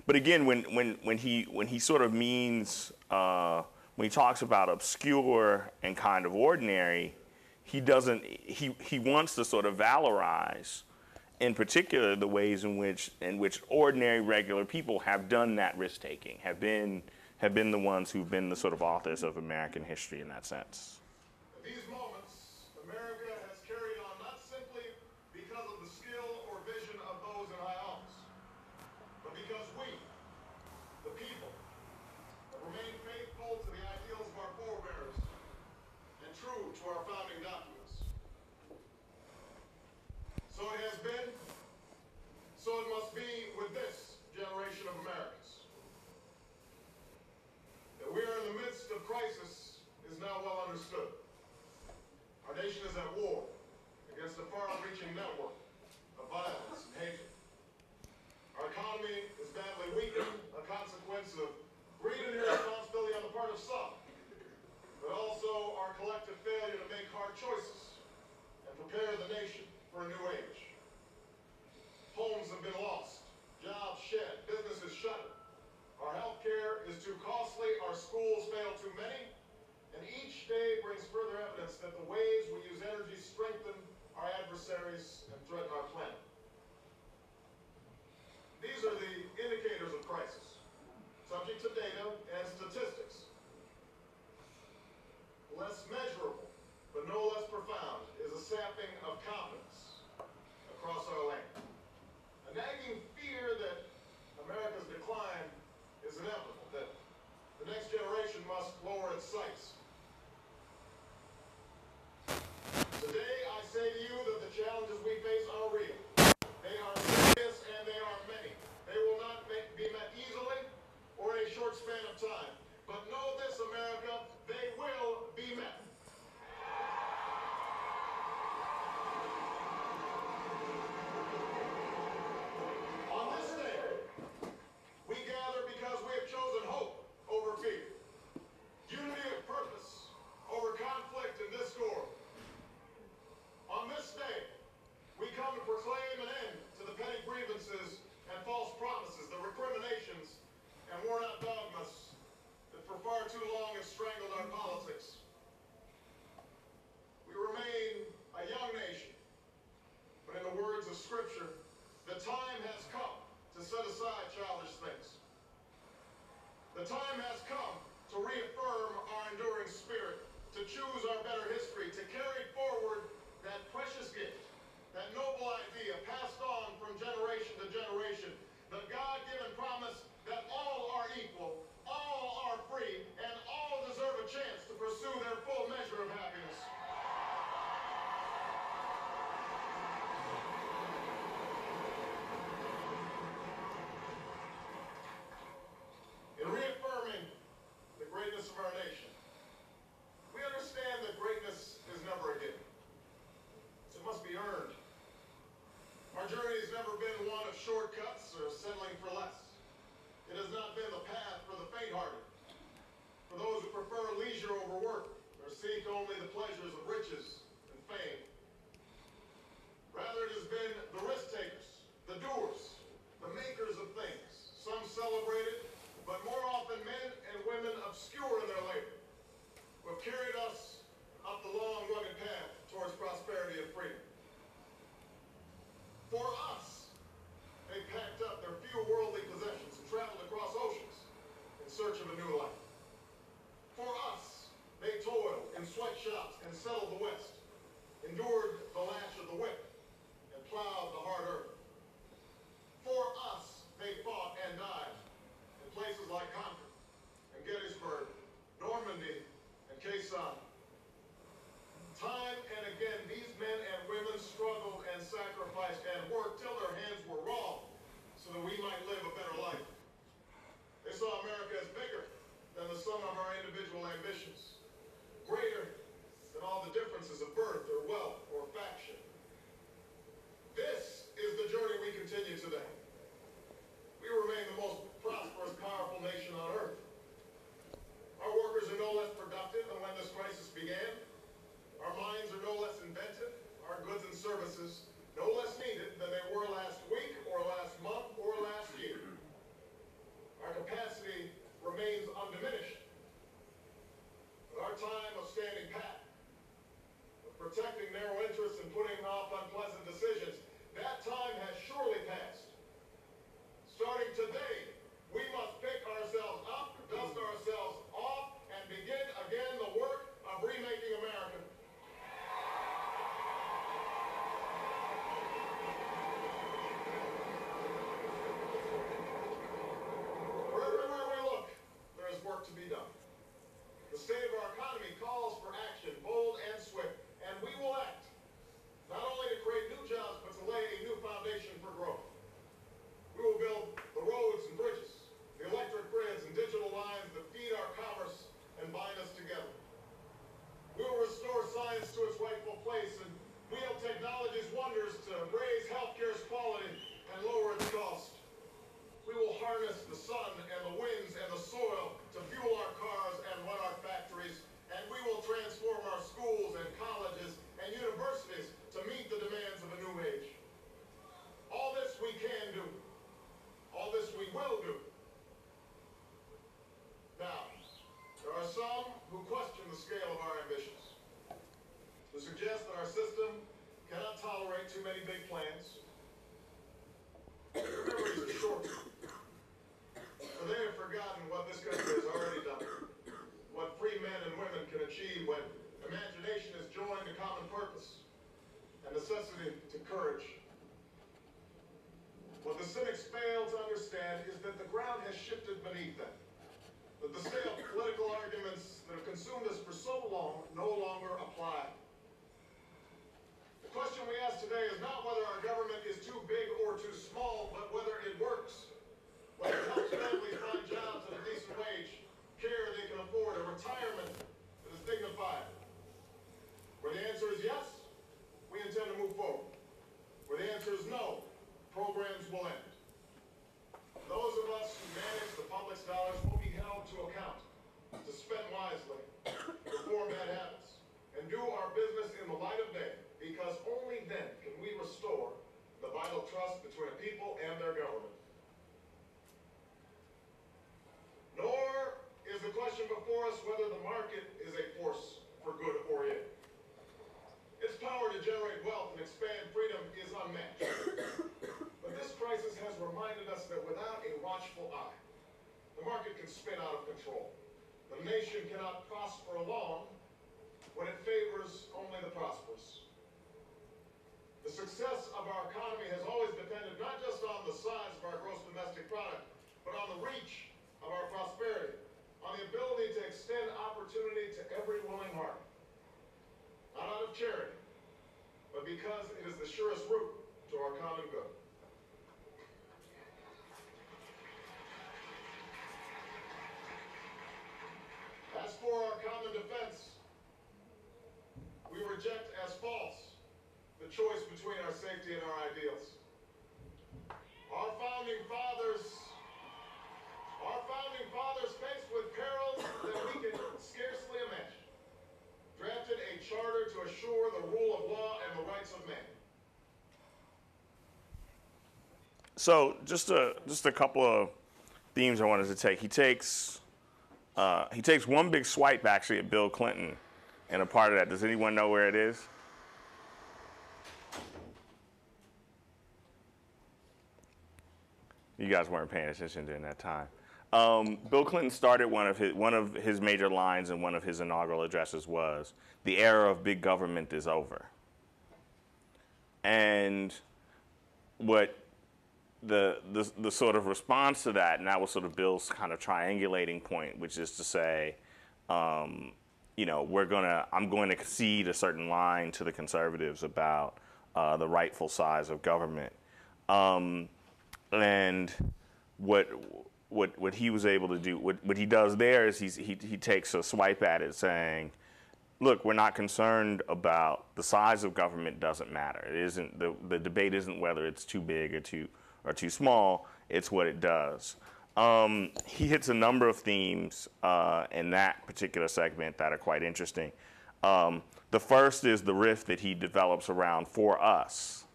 But again, when he sort of means when he talks about obscure and kind of ordinary, he wants to sort of valorize, in particular, the ways in which ordinary, regular people have done that risk taking, have been the ones who've been the sort of authors of American history in that sense. At these moments, America has carried on not simply because of the skill or vision of those in high office, but because we, the people, have remained faithful to the ideals of our forebears and true to our founding documents. So it has been, so it must be with this generation of Americans. That we are in the midst of crisis is now well understood. Our nation is at war against a far-reaching network of violence and hatred. Our economy is badly weakened, a consequence of greed and irresponsibility on the part of some, but also our collective failure to make hard choices and prepare the nation for a new age. Homes have been lost, jobs shed, businesses shuttered. Our health care is too costly, our schools fail too many, and each day brings further evidence that the ways we use energy strengthen our adversaries and threaten our planet. These are the indicators of crisis, subject to data and statistics. Less measurable, but no less profound, is a sapping of confidence across our land. A nagging fear that America's decline is inevitable, that the next generation must lower its sights. Today, I say to you that the challenges we face are real. They are serious and they are many. They will not be met easily or in a short span of time. But know this, America, they will be met. shortcuts or settling for less. It has not been the path for the faint-hearted, for those who prefer leisure over work or seek only the pleasures of riches and fame. Rather, it has been the risk-takers, the doers, the makers of things, some celebrated, but more often men and women obscure in their labor, who have carried us up the long, rugged path towards prosperity and freedom. For us, they packed up their few worldly possessions and traveled across oceans in search of a new life. For us, they toiled in sweatshops and settled the West, endured the lash of the whip, and plowed the hard earth. For us, they fought and died in places like Concord and Gettysburg, Normandy, and Quezon. Time and again, these men and women struggled and sacrificed and worked till their hands were raw so that we might live a better life. They saw America as bigger than the sum of our individual ambitions, greater than all the differences of birth or wealth or faction. This is the journey we continue today. We remain the most prosperous, powerful nation on earth. Our workers are no less productive than when this crisis began. Our minds are no less inventive, our goods and services no less needed than they were last week or last month or last year. Our capacity remains undiminished. But our time of standing pat, of protecting narrow interests and putting off unpleasant decisions, that time has surely passed. Starting today, we must pick ourselves up, dust ourselves off, and begin again the work of remaking America. Everywhere we look, there is work to be done. The state of our economy calls for action, bold and swift, and we will act, not only to create new jobs, but to lay a new foundation for growth. We will build the roads and bridges, the electric grids and digital lines that feed our commerce and bind us together. We will restore science to its rightful place and wield technology's wonders to raise healthcare's quality and lower its cost. We will harness the sun and the winds and the soil to fuel our cars and run our factories, and we will transform our schools and colleges and universities to meet the demands of a new age. All this we can do. All this we will do. Now, there are some who question the scale of our ambitions, who suggest that our system cannot tolerate too many big plans. Their memories are short, for they have forgotten what this country has already done, what free men and women can achieve when imagination is joined to common purpose and necessity to courage. What the cynics fail to understand is that the ground has shifted beneath them, that the stale political arguments that have consumed us for so long no longer apply. The question we ask today is not whether our government is too big or too small, but whether it works, whether it helps families find jobs at a decent wage, care they can afford, a retirement that is dignified. Where the answer is yes, we intend to move forward. Where the answer is no, programs will end. Those of us who manage the public's dollars will be held to account, to spend wisely, reform bad habits, and do our business in the light of day, because only then can we restore the vital trust between a people and their government. Nor is the question before us whether the market is a force for good or ill. Its power to generate wealth and expand freedom is unmatched. But this crisis has reminded us that without a watchful eye, the market can spin out of control. The nation cannot prosper long when it favors only the prosperous. The success of our economy has always depended not just on the size of our gross domestic product, but on the reach of our prosperity, on the ability to extend opportunity to every willing heart. Not out of charity, but because it is the surest route to our common good. As for our common defense, we reject as false the choice between our safety and our ideals. Our founding fathers faced with perils that we can scarcely imagine, drafted a charter to assure the rule of law and the rights of man. So just a couple of themes I wanted to take. He takes one big swipe actually at Bill Clinton, and a part of that. Does anyone know where it is? You guys weren't paying attention during that time. Bill Clinton started one of his major lines in one of his inaugural addresses was, "The era of big government is over." And what the sort of response to that, and that was sort of Bill's kind of triangulating point, which is to say, you know, I'm going to concede a certain line to the conservatives about the rightful size of government. And what he was able to do, what he does there is he takes a swipe at it saying, look, we're not concerned about the size of government, doesn't matter. It isn't the debate isn't whether it's too big or too small, it's what it does. He hits a number of themes in that particular segment that are quite interesting. The first is the riff that he develops around "for us,"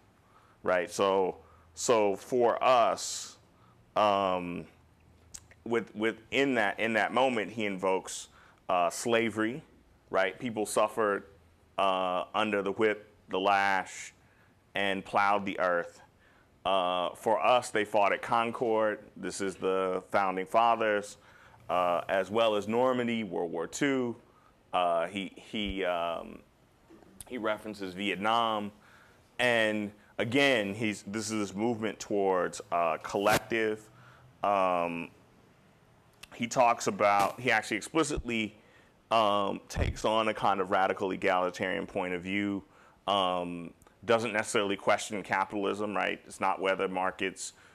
right? So for us, in that moment, he invokes slavery, right? People suffered under the whip, the lash, and plowed the earth. For us, they fought at Concord. This is the founding fathers, as well as Normandy, World War II. He references Vietnam, and again, this is this movement towards collective. He actually explicitly takes on a kind of radical egalitarian point of view. Doesn't necessarily question capitalism, right? It's not whether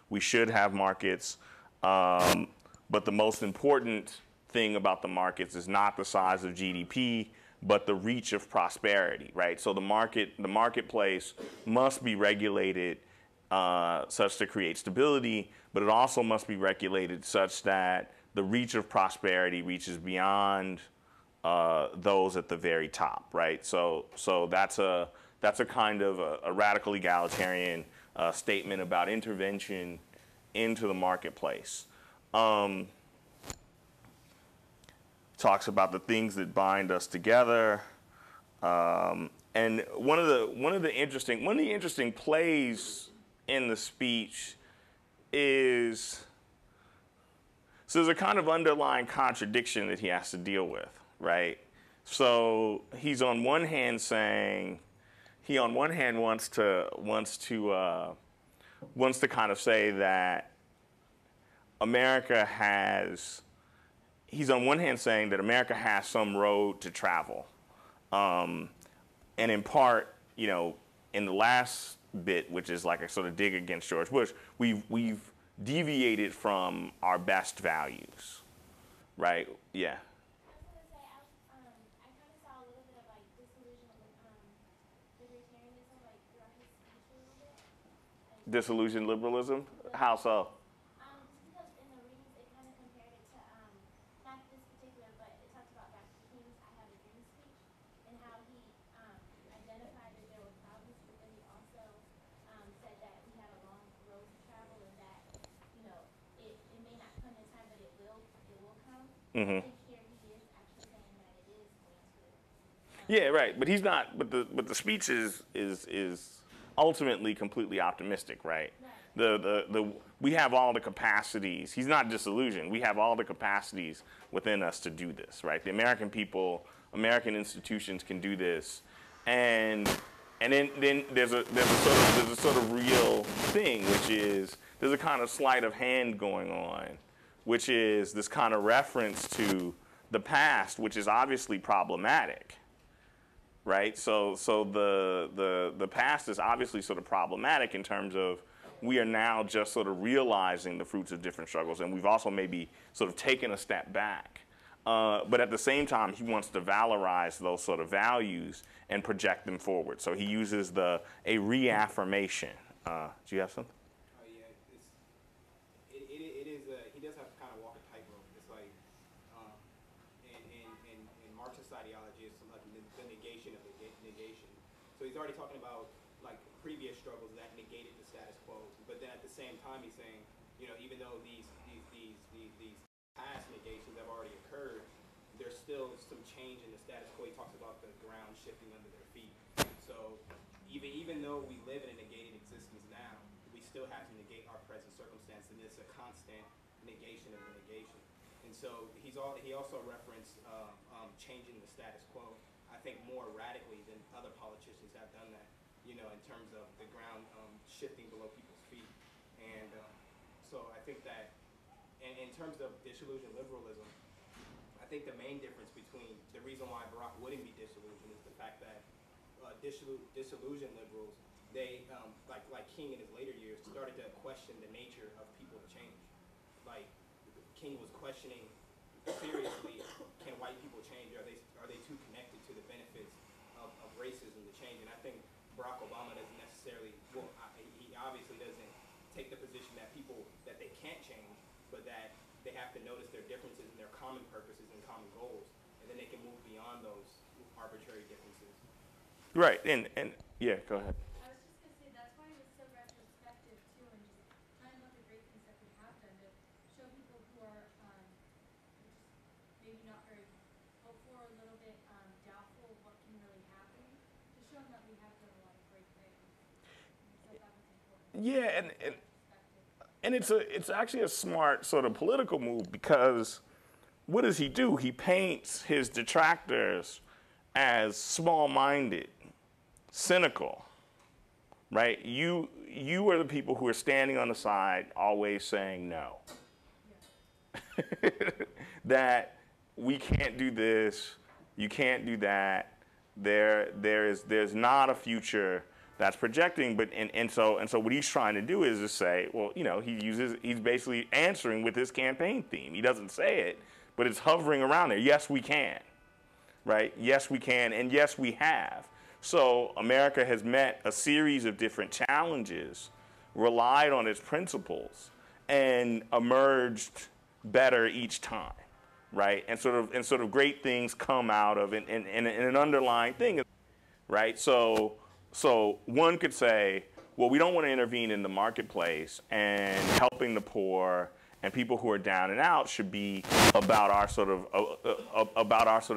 we should have markets, but the most important thing about the markets is not the size of GDP, but the reach of prosperity, right? So the marketplace must be regulated such to create stability, but it also must be regulated such that the reach of prosperity reaches beyond those at the very top, right? So that's a kind of a radical egalitarian statement about intervention into the marketplace. Talks about the things that bind us together, and one of the interesting plays in the speech is, so there's a kind of underlying contradiction that he has to deal with, right? So he's on one hand saying, he on one hand wants to kind of say that America has. He's on one hand saying that America has some road to travel, and in part, you know, in the last bit, which is like a sort of dig against George Bush, we've deviated from our best values, right? Yeah. Disillusioned liberalism? How so? Because in the readings it kind of compared it to, not this particular, but it talks about Dr. King's "I Have a Dream" speech and how he identified that there were problems, but then he also said that we had a long road to travel and that, you know, it may not come in time, but it will come. Mm-hmm. I think here he is actually saying that it is going to. Yeah, right. But he's not. But the speech is ultimately completely optimistic, right? We have all the capacities. He's not disillusioned. We have all the capacities within us to do this, right? The American people, American institutions can do this, and then there's a sort of real thing, which is there's a kind of sleight of hand going on, which is this kind of reference to the past, which is obviously problematic. Right, so the past is obviously sort of problematic in terms of we are now just sort of realizing the fruits of different struggles, and we've also maybe sort of taken a step back. But at the same time, he wants to valorize those sort of values and project them forward. So he uses a reaffirmation. Do you have something? Oh yeah, already talking about like previous struggles that negated the status quo, but then at the same time he's saying, you know, even though these past negations have already occurred, there's still some change in the status quo. He talks about the ground shifting under their feet. So even though we live in a negated existence now, we still have to negate our present circumstance, and it's a constant negation of the negation. And so he also referenced changing the status quo, I think more radically than other politicians have done that, you know, in terms of the ground shifting below people's feet. And so I think that in terms of disillusioned liberalism, I think the main difference between the reason why Barack wouldn't be disillusioned is the fact that disillusioned liberals, they, like King in his later years, started to question the nature of people to change. Like, King was questioning seriously, can white people change? Are they too connected to the benefits of racism to change? And I think Barack Obama doesn't necessarily, well, he obviously doesn't take the position that that they can't change, but that they have to notice their differences and their common purposes and common goals, and then they can move beyond those arbitrary differences. Right, and yeah, go ahead. I was just going to say, that's why it was so retrospective, too, and just talking about the great things that we have done to show people who are maybe not very hopeful or a little bit doubtful of what can really happen, to show them that we have done a lot of great things. So that was important. Yeah, and it's actually a smart sort of political move, because what does he do? He paints his detractors as small-minded, cynical, right? You are the people who are standing on the side always saying no. Yeah. That we can't do this, you can't do that, there's not a future that's projecting, but and so what he's trying to do is to say, well, you know, he's basically answering with his campaign theme. He doesn't say it, but it's hovering around there. Yes, we can, right? Yes, we can, and yes, we have. So America has met a series of different challenges, relied on its principles, and emerged better each time, right? And sort of great things come out of it, and an underlying thing, right? So one could say, well, we don't want to intervene in the marketplace, and helping the poor and people who are down and out should be about our sort of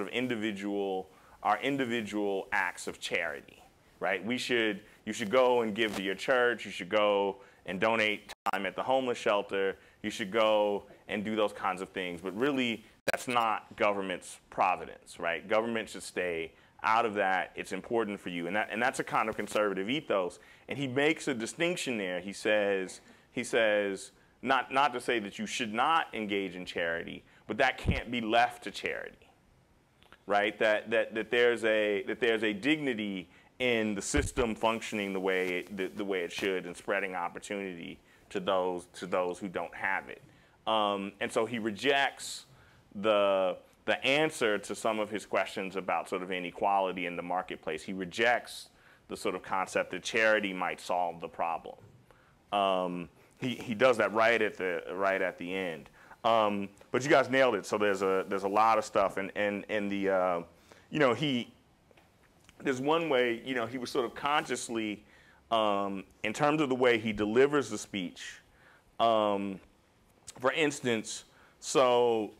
individual acts of charity, right? You should go and give to your church. You should go and donate time at the homeless shelter. You should go and do those kinds of things. But really, that's not government's providence, right? Government should stay out of that. It's important for you, and that's a kind of conservative ethos. And he makes a distinction there. He says not to say that you should not engage in charity, but that can't be left to charity, right? That there's a dignity in the system functioning the way it should, and spreading opportunity to those who don't have it. And so he rejects the answer to some of his questions about sort of inequality in the marketplace. He rejects the sort of concept that charity might solve the problem. He does that right at the end. But you guys nailed it. So there's a lot of stuff, and the there's one way, you know, he was sort of consciously, in terms of the way he delivers the speech. For instance, so,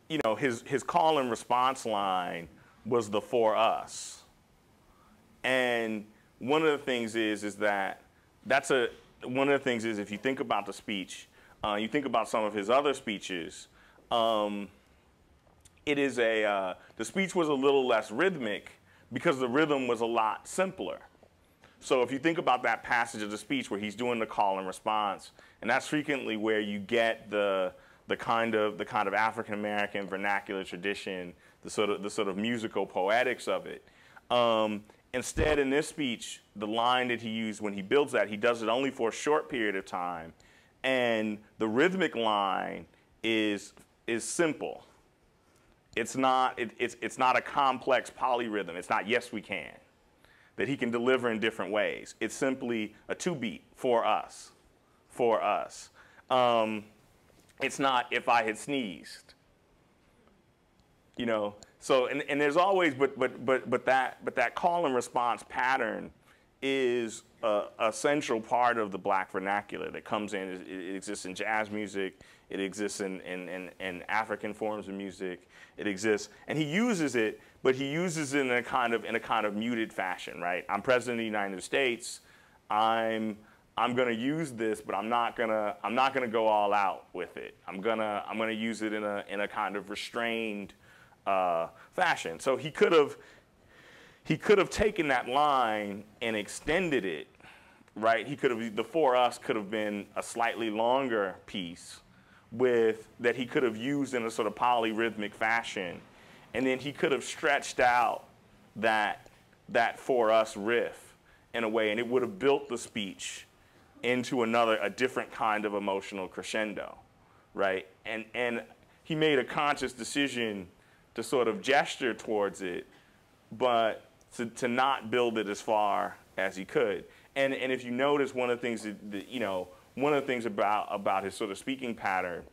you know, his call and response line was the "for us," and one of the things is if you think about the speech, you think about some of his other speeches, the speech was a little less rhythmic because the rhythm was a lot simpler. So if you think about that passage of the speech where he's doing the call and response, and that's frequently where you get the kind of African-American vernacular tradition, the sort of musical poetics of it. Instead, in this speech, the line that he used when he builds that, he does it only for a short period of time, and the rhythmic line is simple. It's not a complex polyrhythm. It's not "yes, we can," that he can deliver in different ways. It's simply a two-beat "for us," for us. It's not "if I had sneezed," you know. So and there's always but that call and response pattern is a central part of the black vernacular that comes in. It exists in jazz music. It exists in African forms of music. It exists, and he uses it, but he uses it in a kind of muted fashion, right? I'm president of the United States. I'm going to use this, but I'm not gonna go all out with it. I'm gonna use it in a kind of restrained fashion. So he could have taken that line and extended it, right? The For Us could have been a slightly longer piece that he could have used in a sort of polyrhythmic fashion, and then he could have stretched out that For Us riff in a way, and it would have built the speech into a different kind of emotional crescendo, right? And he made a conscious decision to sort of gesture towards it, but to not build it as far as he could. And if you notice, one of the things about his sort of speaking pattern,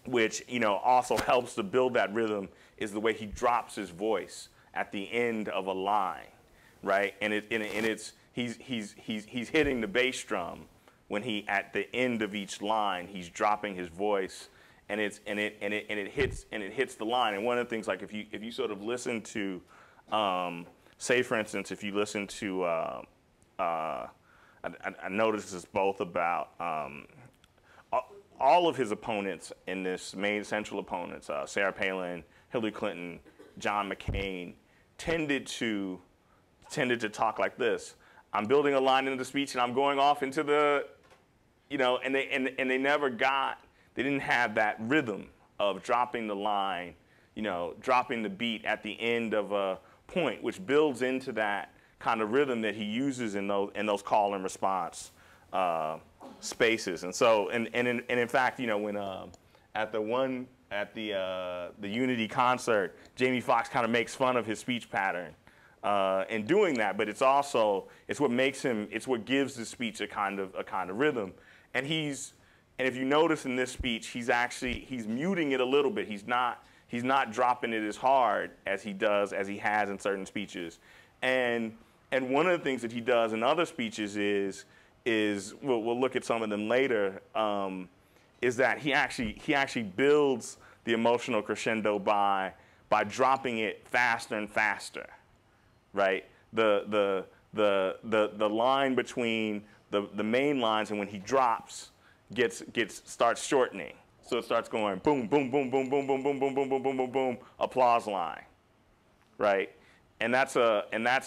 which also helps to build that rhythm, is the way he drops his voice at the end of a line, right? And he's hitting the bass drum when at the end of each line he's dropping his voice, and it hits the line. And one of the things, like if you sort of listen to, say for instance, if you listen to I noticed this both about all of his opponents in this main central opponents, Sarah Palin, Hillary Clinton, John McCain, tended to talk like this. I'm building a line into the speech and I'm going off into the, and they didn't have that rhythm of dropping the line, dropping the beat at the end of a point, which builds into that kind of rhythm that he uses in those call and response spaces. And so, and in fact, when at the Unity concert, Jamie Foxx kind of makes fun of his speech pattern in doing that, but it's what gives the speech a kind of rhythm. And if you notice in this speech, he's muting it a little bit. He's not dropping it as hard as he has in certain speeches. And one of the things that he does in other speeches is we'll look at some of them later, is that he actually builds the emotional crescendo by dropping it faster and faster, right? The line between the main lines and when he drops starts shortening. So it starts going boom, boom, boom, boom, boom, boom, boom, boom, boom, boom, boom, boom, boom, applause line, right? And that's a that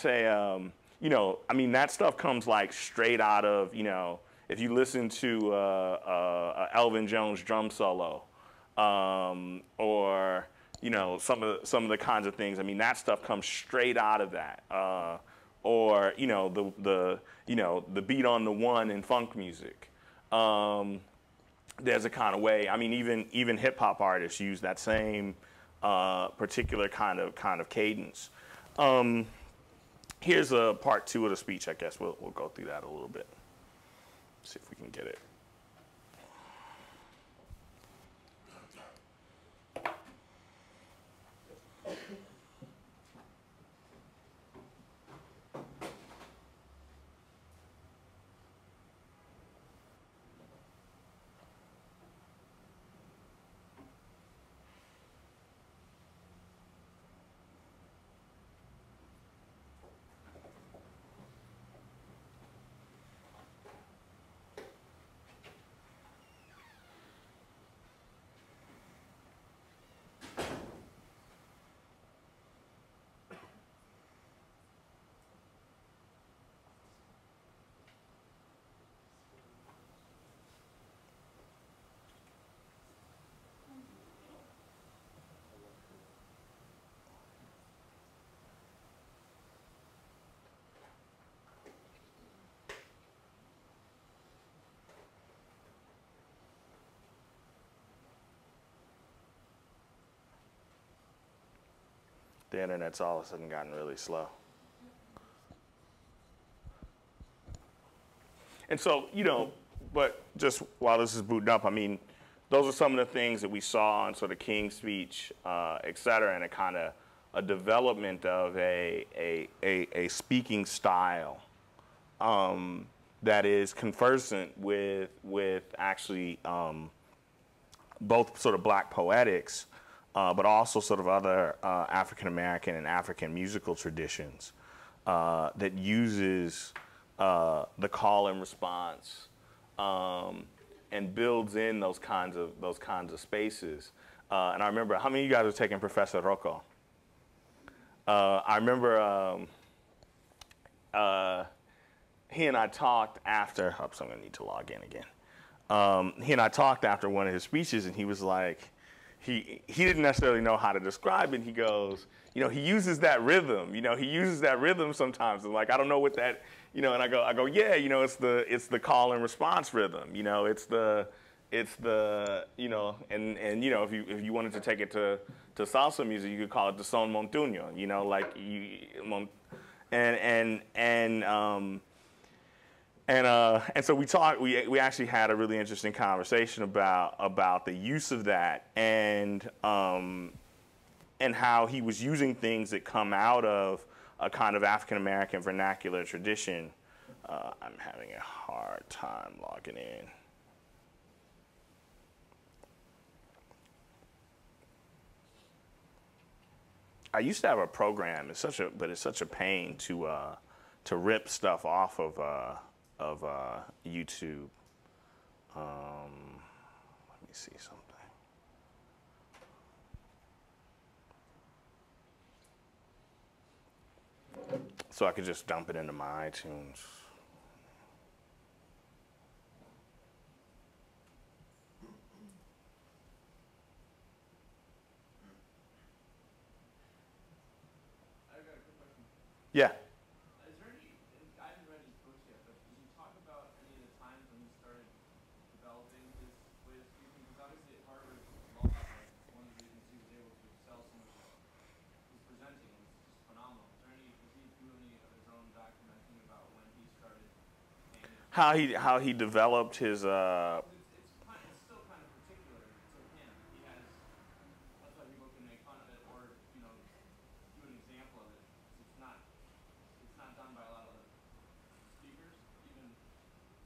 stuff comes like straight out of, if you listen to Elvin Jones drum solo, or some of the kinds of things. I mean, that stuff comes straight out of that. Or the beat on the one in funk music. There's a kind of way. I mean, even hip hop artists use that same particular kind of cadence. Here's a part 2 of the speech. I guess we'll go through that a little bit. See if we can get it. The internet's all of a sudden gotten really slow. And so, but just while this is booting up, I mean, those are some of the things that we saw in sort of King's speech, et cetera, and a kind of a development of a speaking style that is conversant with actually both sort of black poetics, but also sort of other African American and African musical traditions that uses the call and response and builds in those kinds of spaces. And I remember, how many of you guys are taking Professor Rocco? I remember he and I talked after. Oops, I'm gonna need to log in again. He and I talked after one of his speeches, and he was like, he didn't necessarily know how to describe it. He goes, you know, he uses that rhythm. You know, he uses that rhythm sometimes. And like, I don't know what that, you know. And I go, yeah, you know, it's the call and response rhythm. You know, it's the you know, and you know, if you wanted to take it to salsa music, you could call it the son montuno. You know, like and so we talked. We actually had a really interesting conversation about the use of that and how he was using things that come out of a kind of African American vernacular tradition. I'm having a hard time logging in. I used to have a program. It's such a pain to rip stuff off of YouTube. Let me see something. So I could just dump it into my iTunes. Yeah. Is there any, I haven't read his books yet, but did you talk about any of the times when you started developing his way of speaking? Because obviously at Harvard Law, like, one of the reasons he was able to excel so much was presenting. It was just phenomenal. Is there any, does he do any of his own documenting about when he started paying attention? How he developed his It's still kind of particular to him. He has, that's why people can make fun of it or, you know, do an example of it. It's not done by a lot of other speakers, even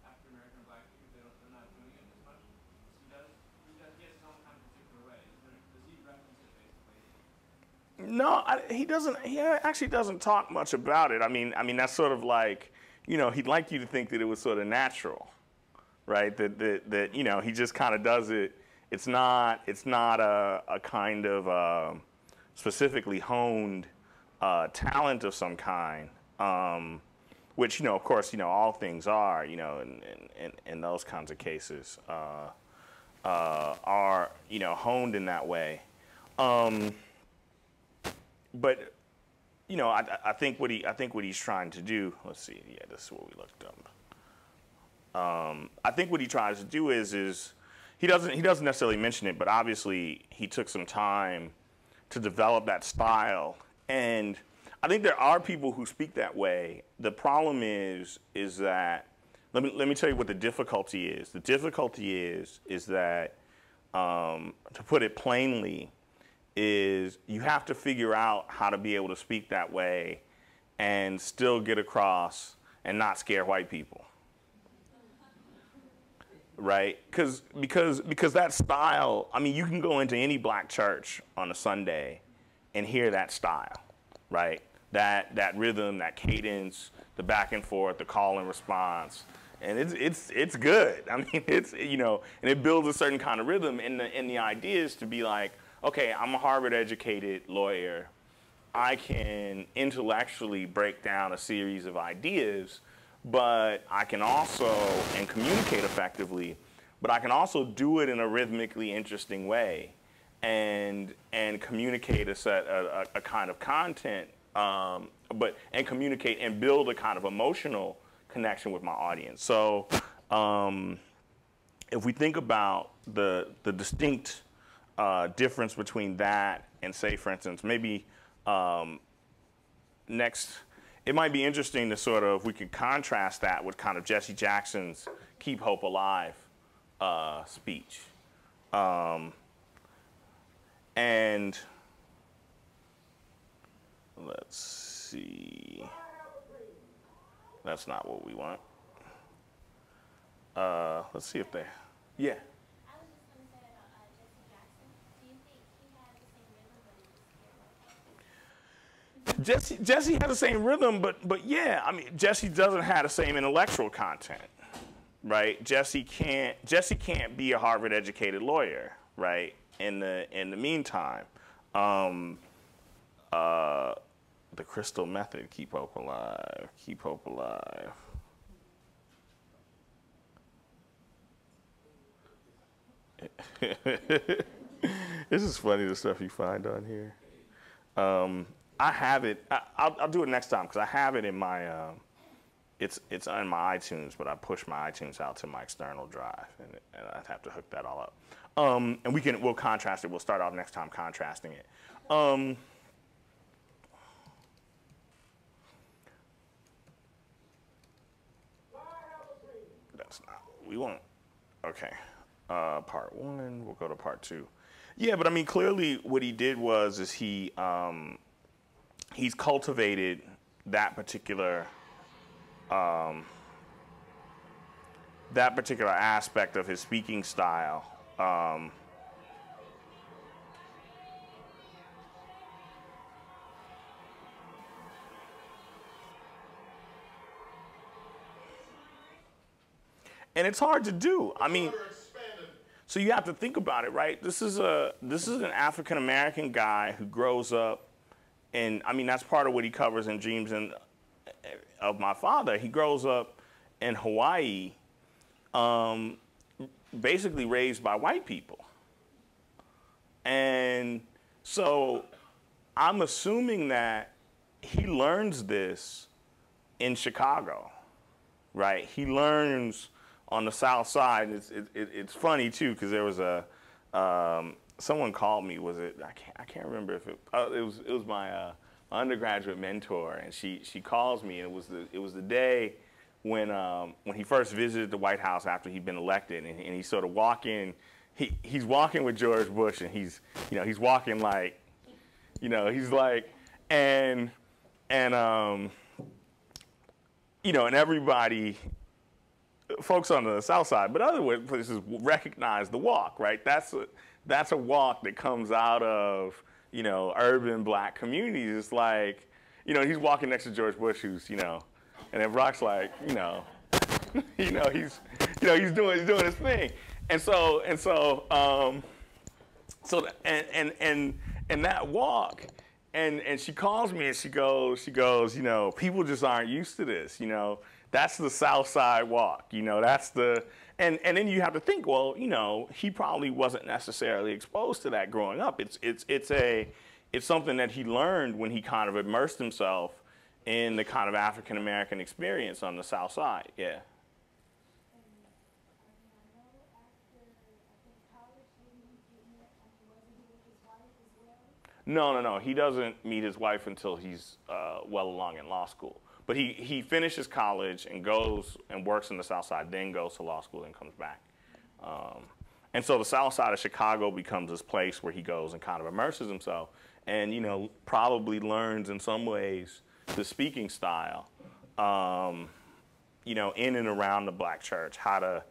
African American or black speakers. They're not doing it as much. He has his own kind of particular way. Does he reference it basically? No, he doesn't. He actually doesn't talk much about it. I mean, that's sort of like, you know, he'd like you to think that it was sort of natural, right? That you know, he just kind of does it. It's not a kind of specifically honed talent of some kind, which, you know, of course, you know, all things are, you know, in those kinds of cases are, you know, honed in that way. But, you know, I think what he's trying to do. Let's see. Yeah, this is what we looked up. I think what he tries to do is he doesn't necessarily mention it, but obviously he took some time to develop that style. And I think there are people who speak that way. The problem is that, let me tell you what the difficulty is. The difficulty is that, to put it plainly, is you have to figure out how to be able to speak that way and still get across and not scare white people. Right? Because that style, I mean, you can go into any black church on a Sunday and hear that style, right? That rhythm, that cadence, the back and forth, the call and response, and it's good. I mean, it's, you know, and it builds a certain kind of rhythm. And the idea is to be like, okay, I'm a Harvard-educated lawyer. I can intellectually break down a series of ideas, but I can also, and communicate effectively, but I can also do it in a rhythmically interesting way and communicate a kind of content, and communicate and build a kind of emotional connection with my audience. So if we think about the distinct difference between that and, say, for instance, maybe next, it might be interesting to sort of, we could contrast that with kind of Jesse Jackson's Keep Hope Alive speech. And let's see. That's not what we want. Let's see if they, yeah. I was just going to say about Jesse Jackson. Do you think he had the same rhythm, but he was scared? Jesse had the same rhythm, but yeah, I mean, Jesse doesn't have the same intellectual content, right? Jesse can't be a Harvard-educated lawyer, right? In the meantime, the crystal method, keep hope alive, keep hope alive. This is funny, the stuff you find on here. I have it. I'll do it next time because I have it in my. It's on my iTunes, but I push my iTunes out to my external drive, and I'd have to hook that all up. And we'll contrast it. We'll start off next time contrasting it. That's not what we want. Okay. Part 1, we'll go to part 2. Yeah, but I mean, clearly what he did is he's cultivated that particular aspect of his speaking style. And it's hard to do. I mean, so you have to think about it, right? This is an African-American guy who grows up, and I mean, that's part of what he covers in Dreams of My Father. He grows up in Hawaii, basically raised by white people. And so I'm assuming that he learns this in Chicago, right? He learns on the South Side. It's funny too, because there was someone called me. Was it? I can't remember if it was my undergraduate mentor, and she calls me, and it was the day when he first visited the White House after he'd been elected, and he's sort of walking. He's walking with George Bush, and he's walking like, he's like, and everybody. Folks on the South Side, but other places recognize the walk, right? That's a walk that comes out of, urban black communities. It's like, he's walking next to George Bush, who's, and then Brock's like, he's doing his thing, and that walk, and she calls me and she goes, people just aren't used to this, That's the South Side walk, that's and then you have to think, well, he probably wasn't necessarily exposed to that growing up. It's something that he learned when he kind of immersed himself in the kind of African-American experience on the South Side, yeah. No, he doesn't meet his wife until he's well along in law school. But he finishes college and goes and works in the South Side, then goes to law school and comes back. And so the South Side of Chicago becomes this place where he goes and kind of immerses himself and, probably learns in some ways the speaking style, in and around the black church, how to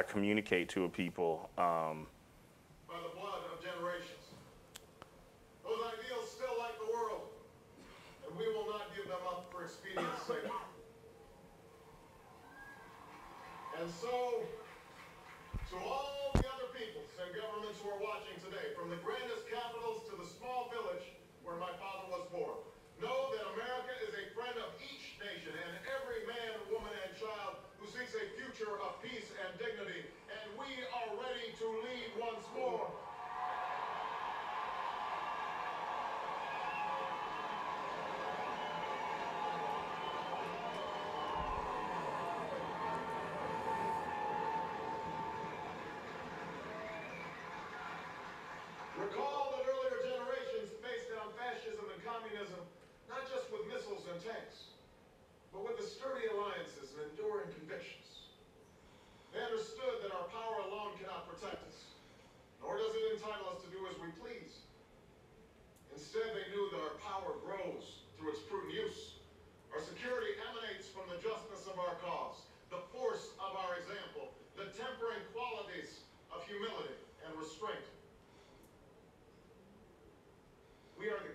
communicate to a people. By the blood of generations. Those ideals still light the world, and we will not give them up for expedience sake. And so, to all the other peoples and governments who are watching today, from the grandest capitals to the small village where my father was born, know that America is a friend of each nation and every man, woman, and child who seeks a future of peace and dignity. And we are ready to lead once more. Recall that earlier generations faced down fascism and communism, not just with missiles and tanks, but with the sturdy alliances and enduring convictions. They understood that our power alone cannot protect us, nor does it entitle us to do as we please. Instead, they knew that our power grows through its prudent use. Our security emanates from the just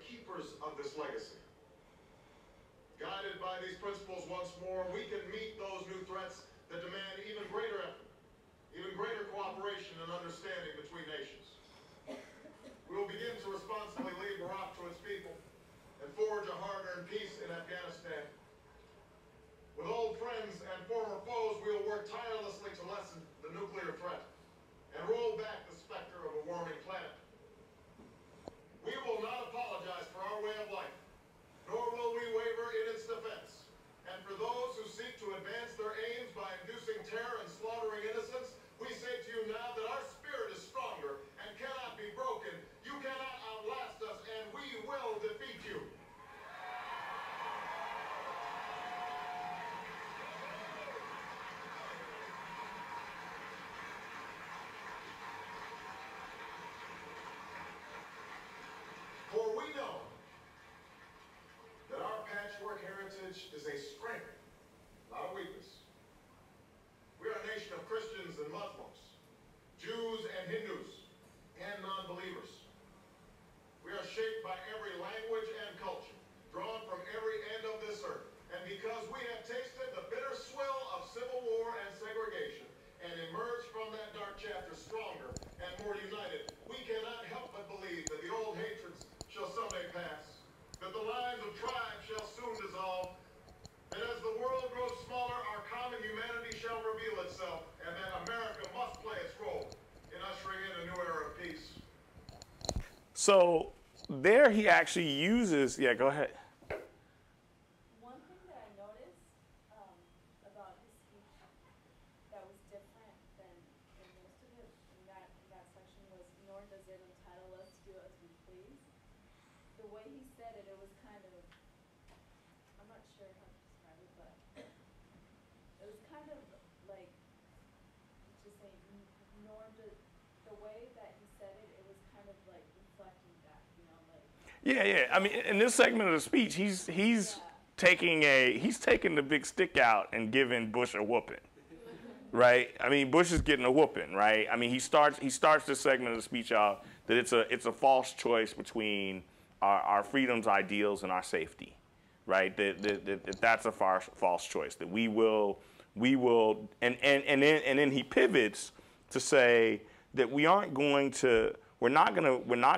keepers of this legacy. Guided by these principles once more, we can meet those new threats that demand even greater effort, even greater cooperation and understanding between nations. We will begin to responsibly lead Iraq to its people and forge a hard-earned peace in Afghanistan. With old friends and former foes, we will work tirelessly to lessen the nuclear threat and roll back the specter of a warming planet. We will not apologize for our way of life, nor will we waver in its defense. And for those who seek to advance their aims by inducing terror and slaughtering innocents, we say to you now that our spirit is stronger and cannot be broken. You cannot outlast us, and we will defeat you. For we know that our patchwork heritage is a strength, not a weakness. We are a nation of Christians and Muslims, Jews and Hindus, and non-believers. We are shaped by every language and culture, drawn from every end of this earth. And because we have tasted the bitter swill of civil war and segregation, and emerged from that dark chapter stronger and more united, we cannot help but believe that the old hatreds shall someday pass, that the lines of tribes shall soon dissolve, that as the world grows smaller, our common humanity shall reveal itself, and that America must play its role in ushering in a new era of peace. So there he actually uses, yeah, go ahead. One thing that I noticed about his speech that was different than in most of it in that section was, nor does it entitle us to do as we please. The way he said it, it was kind of, I'm not sure how to describe it, but it was kind of like, just saying, nor does, the way that he said it, it was kind of like reflecting that, you know, like. Yeah, yeah. I mean, in this segment of the speech, he's taking the big stick out and giving Bush a whooping, right? I mean, Bush is getting a whooping, right? I mean, he starts this segment of the speech out that it's a false choice between our freedoms, ideals, and our safety, right? That's a false choice. That we will, and then he pivots to say that we're not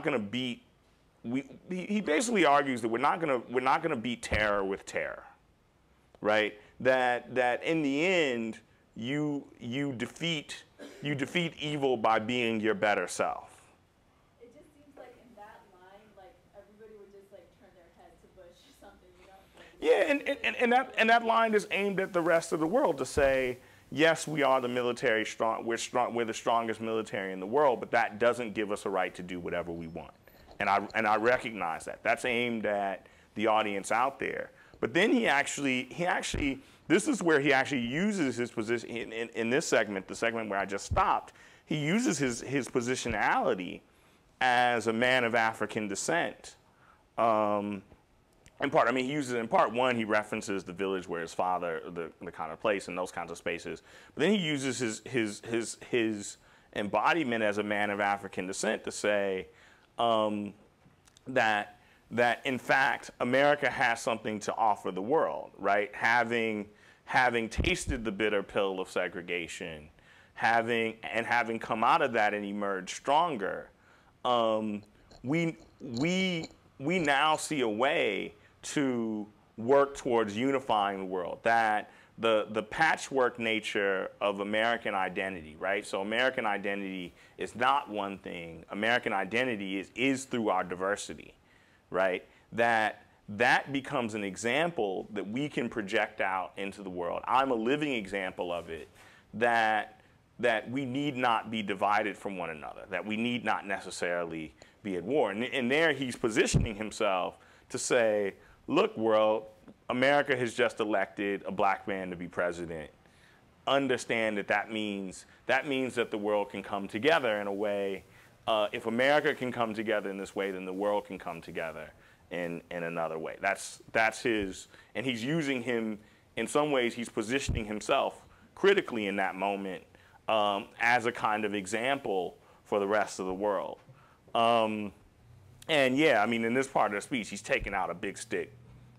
gonna beat. He basically argues that we're not gonna beat terror with terror, right? That in the end you defeat evil by being your better self. It just seems like in that line, like everybody would just like turn their head to Bush or something, you know? Yeah, and that line is aimed at the rest of the world to say, yes, we are the military strong. We're the strongest military in the world, but that doesn't give us a right to do whatever we want. And I recognize that. That's aimed at the audience out there. But then he actually, this is where he actually uses his position in this segment, the segment where I just stopped. He uses his positionality as a man of African descent. In part one, he references the village where his father, the kind of place and those kinds of spaces. But then he uses his embodiment as a man of African descent to say that in fact America has something to offer the world, right? Having tasted the bitter pill of segregation, having come out of that and emerged stronger, we now see a way to work towards unifying the world. That the patchwork nature of American identity, right? So American identity is not one thing. American identity is through our diversity, right? That becomes an example that we can project out into the world. I'm a living example of it, that we need not be divided from one another, that we need not necessarily be at war. And there he's positioning himself to say, look, world, America has just elected a black man to be president. Understand that means that the world can come together in a way. If America can come together in this way, then the world can come together in another way. That's his, and he's using him, in some ways, he's positioning himself critically in that moment as a kind of example for the rest of the world. And yeah, I mean, in this part of the speech, he's taking out a big stick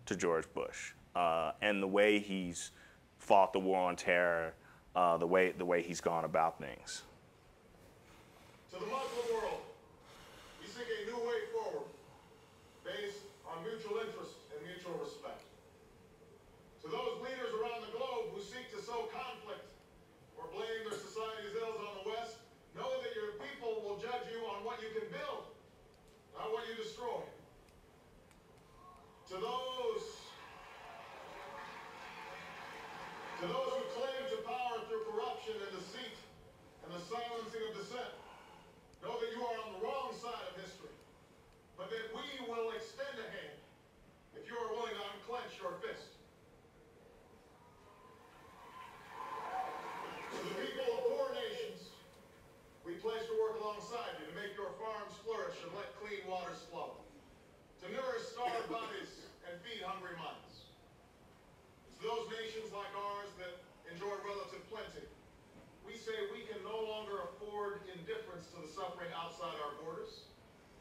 to George Bush, and the way he's fought the war on terror, the way he's gone about things. To the Muslim world, we seek a new way forward based on mutual interest and mutual respect. To those leaders around the globe who seek to sow conflict or blame their society's ills on the West, know that your people will judge you on what you can build, not what you destroy. To those who claim to power through corruption and deceit and the silencing of dissent, know that you are on the wrong side of history, but that we will extend a hand if you are willing to unclench your fist. To the people of poor nations, we pledge to work alongside you to make your farms flourish and let clean waters flow, to nourish starved bodies and feed hungry minds. To those nations like ours that enjoy relative plenty, we say we can no longer afford indifference to the suffering outside our borders,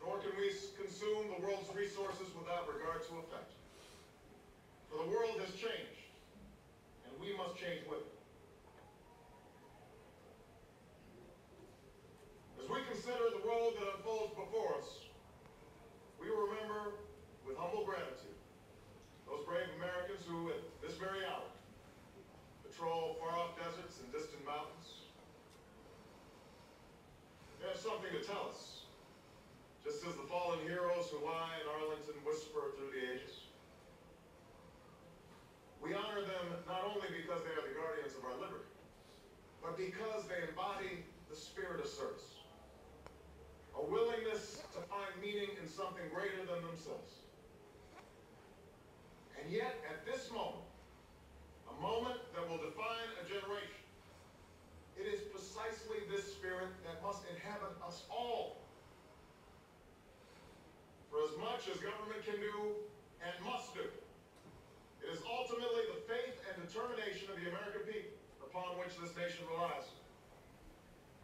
nor can we consume the world's resources without regard to effect. For the world has changed, and we must change with it. As we consider the road that unfolds before us, we remember with humble gratitude those brave Americans who, at this very hour, patrol far-off deserts and distant mountains. They have something to tell us, just as the fallen heroes who lie in Arlington whisper through the ages. We honor them not only because they are the guardians of our liberty, but because they embody the spirit of service, a willingness to find meaning in something greater than themselves. And yet, at this moment, a moment that will define a generation, it is precisely this spirit that must inhabit us all. For as much as government can do and must do, it is ultimately the faith and determination of the American people upon which this nation relies.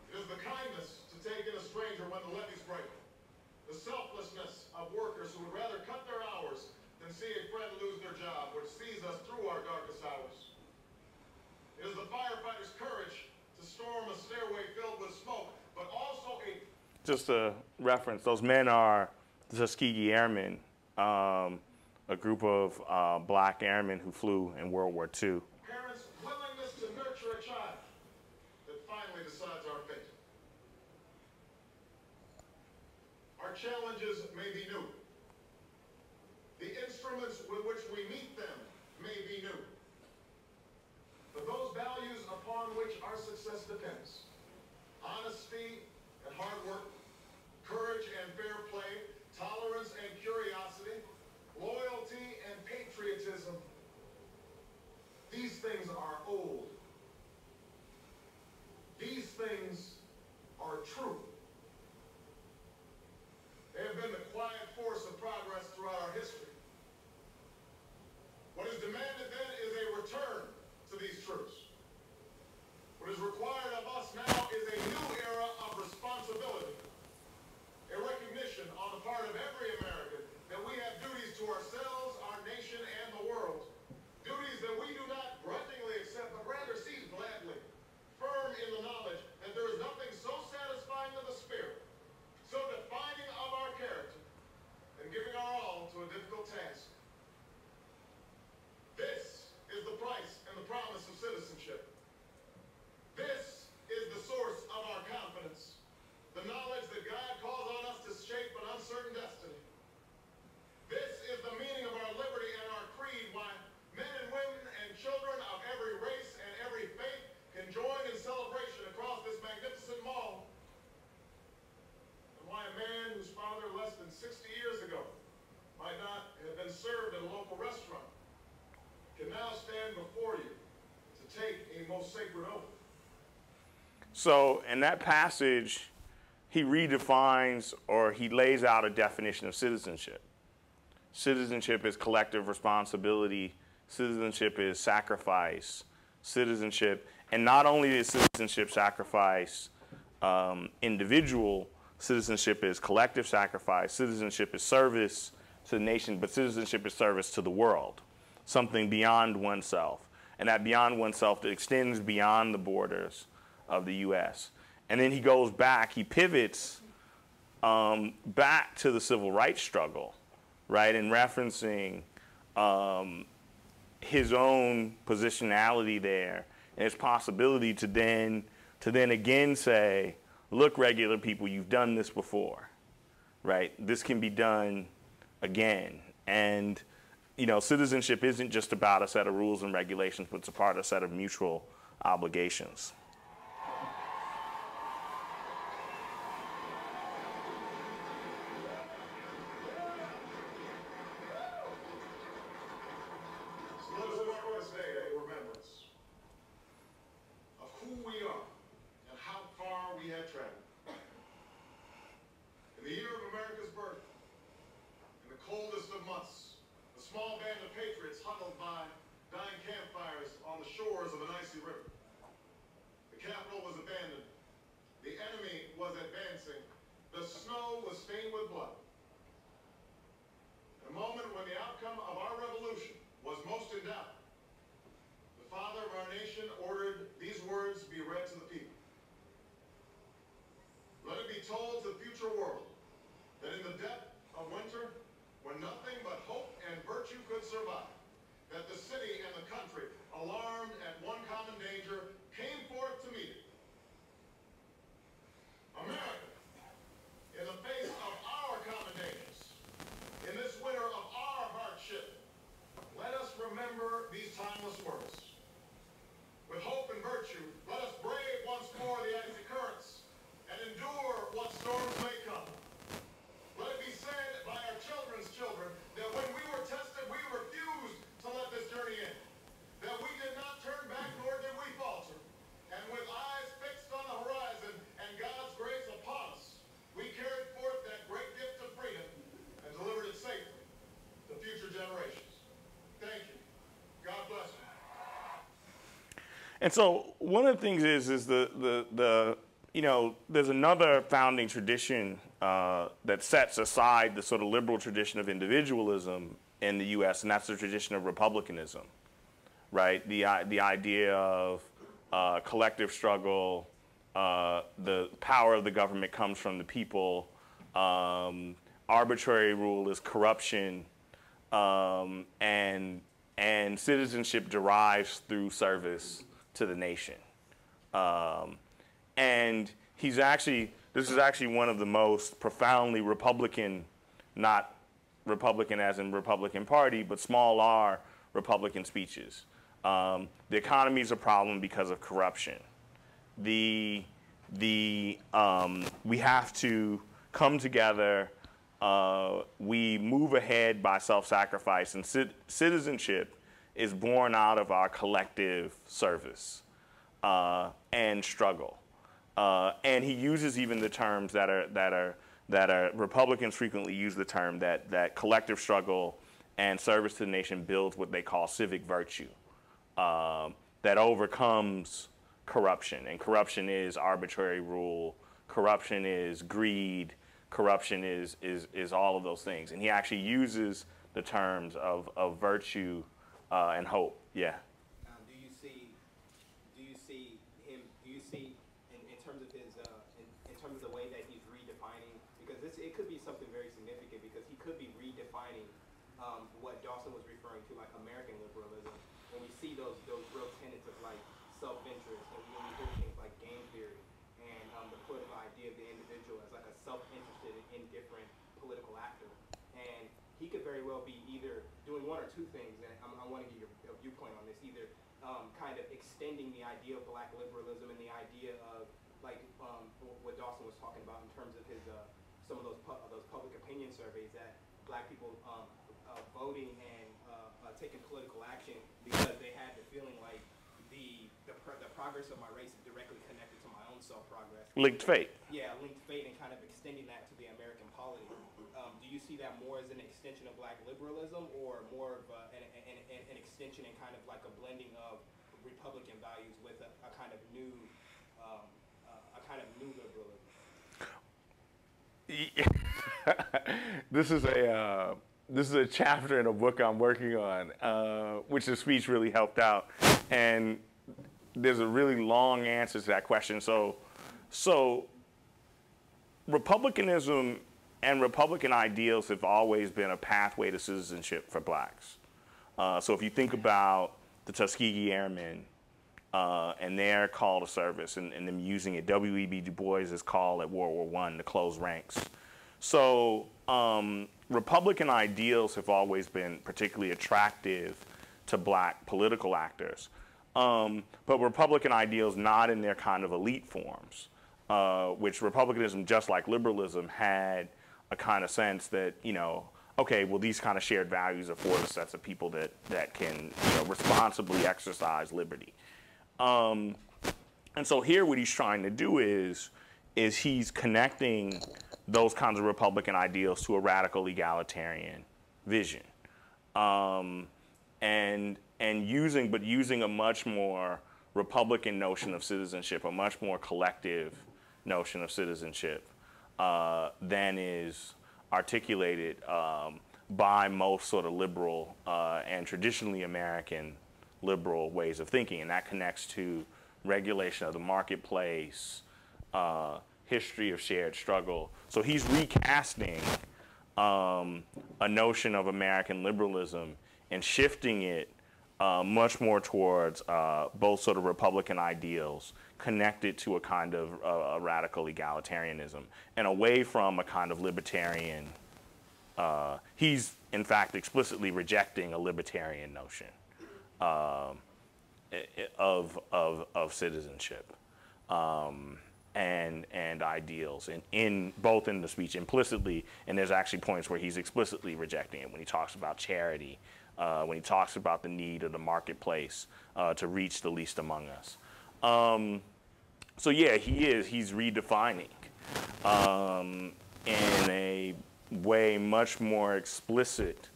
It is the kindness to take in a stranger when the levees break, the selflessness of workers who would rather cut their hours than see a friend lose their job, which sees us through our darkest hours. It is the firefighter's courage to storm a stairway filled with smoke, but also a... Just a reference, those men are the Tuskegee Airmen, a group of black airmen who flew in World War II. Parents' willingness to nurture a child that finally decides our fate. Our challenges may be new. The instruments with which we meet them may be new. But those values upon which our success depends, honesty and hard work, courage and fair play, tolerance and curiosity, loyalty and patriotism, these things are old. These things are true. They have been the quiet force of progress throughout our history. What is demanded then is a return to these truths. What is required of us now is a new era of responsibility, a recognition on the part of every American that we have duties to ourselves, our nation, and the world, duties that we do not grudgingly accept, but rather seize gladly, firm in the knowledge that there is nothing so satisfying to the spirit, so defining of our character, and giving our all to a difficult task. This is the price and the promise of citizenship. This is the source of our confidence, the knowledge that God calls on us to shape an uncertain destiny. This is the meaning of our liberty and our creed, why men and women and children of every race and every faith can join in celebration across this magnificent mall. And why a man whose father less than 60 years ago might not have been served at a local restaurant can now stand before you to take a most sacred oath. So in that passage, he redefines or he lays out a definition of citizenship. Citizenship is collective responsibility. Citizenship is sacrifice. Citizenship, and not only is citizenship sacrifice individual, Citizenship is collective sacrifice. Citizenship is service to the nation, but citizenship is service to the world, something beyond oneself. And that beyond oneself that extends beyond the borders of the U.S. And then he goes back, he pivots back to the civil rights struggle, right, and referencing his own positionality there and his possibility to then again say, look, regular people, you've done this before, right? This can be done again. And, you know, citizenship isn't just about a set of rules and regulations, but it's a part of a set of mutual obligations. So let us mark this day a remembrance of who we are and how far we have traveled. In the year of America's birth, in the coldest of months, a small band of patriots huddled by dying campfires on the shores of an icy river. The capital was abandoned. The enemy was advancing. The snow was stained with blood. A moment when the outcome of our revolution was most in doubt. The father of our nation ordered these words be read to the people. Let it be told to the future world that in the depth of winter, when nothing but hope and virtue could survive, that the city and the country, alarmed at one common danger, came forth to meet it. America, in the face of our common dangers, in this winter of our hardship, let us remember these timeless words. With hope and virtue, let us brave once more the icy currents and endure what storms may come. Let it be said by our children's children that when we were tested, we refused to let this journey end. That we did not turn back, nor did we falter. And with eyes fixed on the horizon and God's grace upon us, we carried forth that great gift of freedom and delivered it safely to future generations. Thank you. God bless you. And so one of the things is you know, there's another founding tradition that sets aside the sort of liberal tradition of individualism in the U.S., and that's the tradition of republicanism, right? The idea of collective struggle, the power of the government comes from the people, arbitrary rule is corruption, and citizenship derives through service to the nation. And this is actually one of the most profoundly Republican, not Republican as in Republican Party, but small r Republican speeches. The economy is a problem because of corruption. We have to come together. We move ahead by self-sacrifice, and citizenship is born out of our collective service and struggle. And he uses even the terms that are Republicans frequently use the term that collective struggle and service to the nation builds what they call civic virtue that overcomes corruption. And corruption is arbitrary rule. Corruption is greed. Corruption is all of those things. And he actually uses the terms of virtue and hope. Yeah. In terms of the way that he's redefining, because it could be something very significant, because he could be redefining what Dawson was referring to, like American liberalism, when we see those real tenets of like self-interest, and when we hear things like game theory, and the political idea of the individual as like a self-interested and indifferent political actor. And he could very well be either doing one or two things, and I want to get your viewpoint on this, either kind of extending the idea of black liberalism and the idea of like what Dawson was talking about in terms of his some of those public opinion surveys, that black people voting and taking political action because they had the feeling like the progress of my race is directly connected to my own self-progress. Linked fate. Yeah, linked fate, and kind of extending that to the American polity. Do you see that more as an extension of black liberalism, or more of an extension and kind of like a blending of Republican values with a kind of new liberalism? this is a chapter in a book I'm working on, which the speech really helped out. And there's a really long answer to that question. So republicanism and Republican ideals have always been a pathway to citizenship for blacks. So if you think about the Tuskegee Airmen and their call to service and them using it, W.E.B. Du Bois's call at World War I to close ranks. So Republican ideals have always been particularly attractive to black political actors. But Republican ideals not in their kind of elite forms, which republicanism, just like liberalism, had a kind of sense that, you know, okay, well, these kind of shared values afford a sets of people that can, you know, responsibly exercise liberty. And so here what he's trying to do is he's connecting those kinds of Republican ideals to a radical egalitarian vision. And using a much more Republican notion of citizenship, a much more collective notion of citizenship than is articulated by most sort of liberal and traditionally American liberal ways of thinking. And that connects to regulation of the marketplace, history of shared struggle. So he's recasting a notion of American liberalism and shifting it much more towards both sort of Republican ideals connected to a kind of a radical egalitarianism and away from a kind of libertarian. He's, in fact, explicitly rejecting a libertarian notion of citizenship and ideals, in both in the speech implicitly, and there's actually points where he's explicitly rejecting it when he talks about charity, when he talks about the need of the marketplace to reach the least among us. So yeah, he's redefining in a way much more explicit,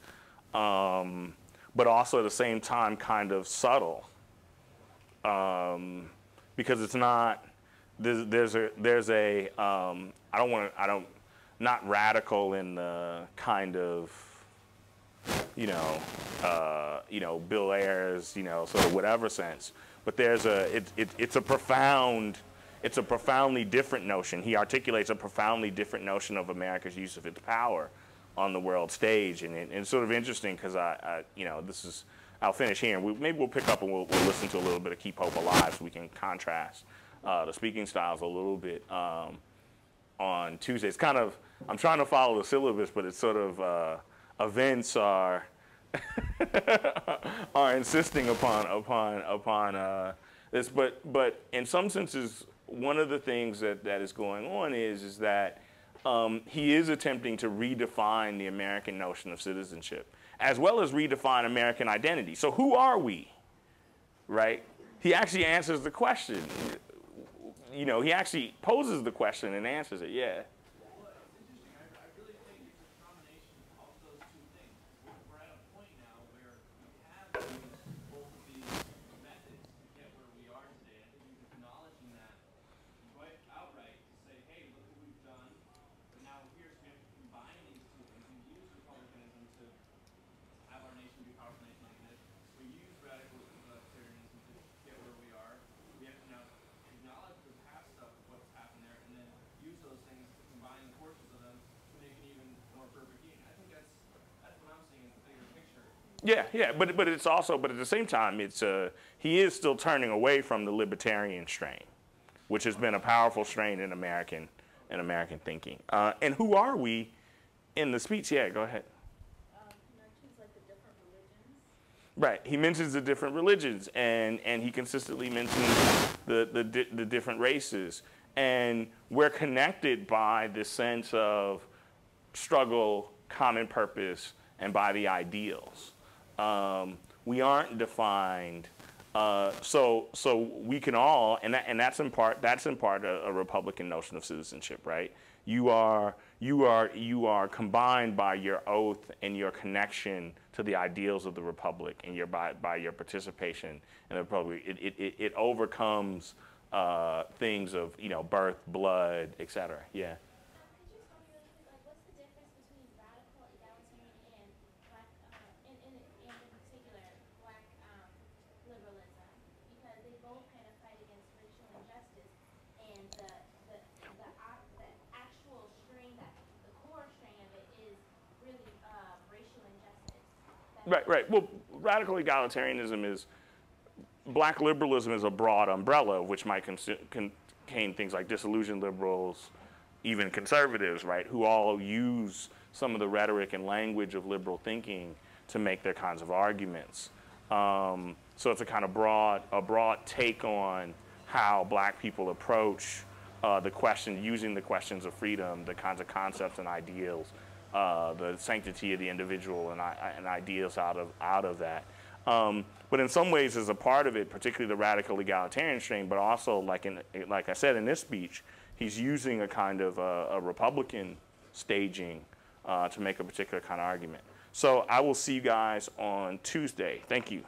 but also at the same time kind of subtle, because it's not, not radical in the kind of, Bill Ayers, sort of whatever sense, but it's a profoundly different notion. He articulates a profoundly different notion of America's use of its power on the world stage, and it's sort of interesting because I'll finish here, and maybe we'll pick up and we'll listen to a little bit of Keep Hope Alive so we can contrast the speaking styles a little bit on Tuesday. It's kind of, I'm trying to follow the syllabus, but it's sort of events are are insisting upon this, but in some senses, one of the things that is going on is that he is attempting to redefine the American notion of citizenship, as well as redefine American identity. So who are we, right? He actually answers the question. He actually poses the question and answers it, yeah. Well, it's interesting. I really think it's a combination of those two things. We're at a point now where we have used both of these methods to get where we are today. I think he's acknowledging that quite outright to say, hey, look what we've done, but now we have to combine these two things and use republicanism to have our nation be a powerful nation like this. We use radical egalitarianism to get where we are. We have to now acknowledge the past stuff, what's happened there, and then use those things to combine the forces of them to make an even more perfect union. I think that's what I'm seeing as the bigger picture. Yeah, but it's also, but at the same time, he is still turning away from the libertarian strain, which has been a powerful strain in American thinking. And who are we in the speech? Yeah, go ahead. He mentions like the different religions. Right, he mentions the different religions, and he consistently mentions the different races, and we're connected by this sense of struggle, common purpose, and by the ideals. We aren't defined, so we can all, and that's in part a Republican notion of citizenship, right? You are combined by your oath and your connection to the ideals of the republic, and by your participation in the republic. It overcomes things of birth, blood, etc. Yeah. Could you tell me really quick Right. Well, radical egalitarianism is, black liberalism is a broad umbrella, which might contain things like disillusioned liberals, even conservatives, right, who all use some of the rhetoric and language of liberal thinking to make their kinds of arguments. So it's a kind of broad take on how black people approach using the questions of freedom, the kinds of concepts and ideals, the sanctity of the individual and ideals out of that. But in some ways, as a part of it, particularly the radical egalitarian strain, but also like I said in this speech, he's using a kind of a Republican staging to make a particular kind of argument. So I will see you guys on Tuesday. Thank you.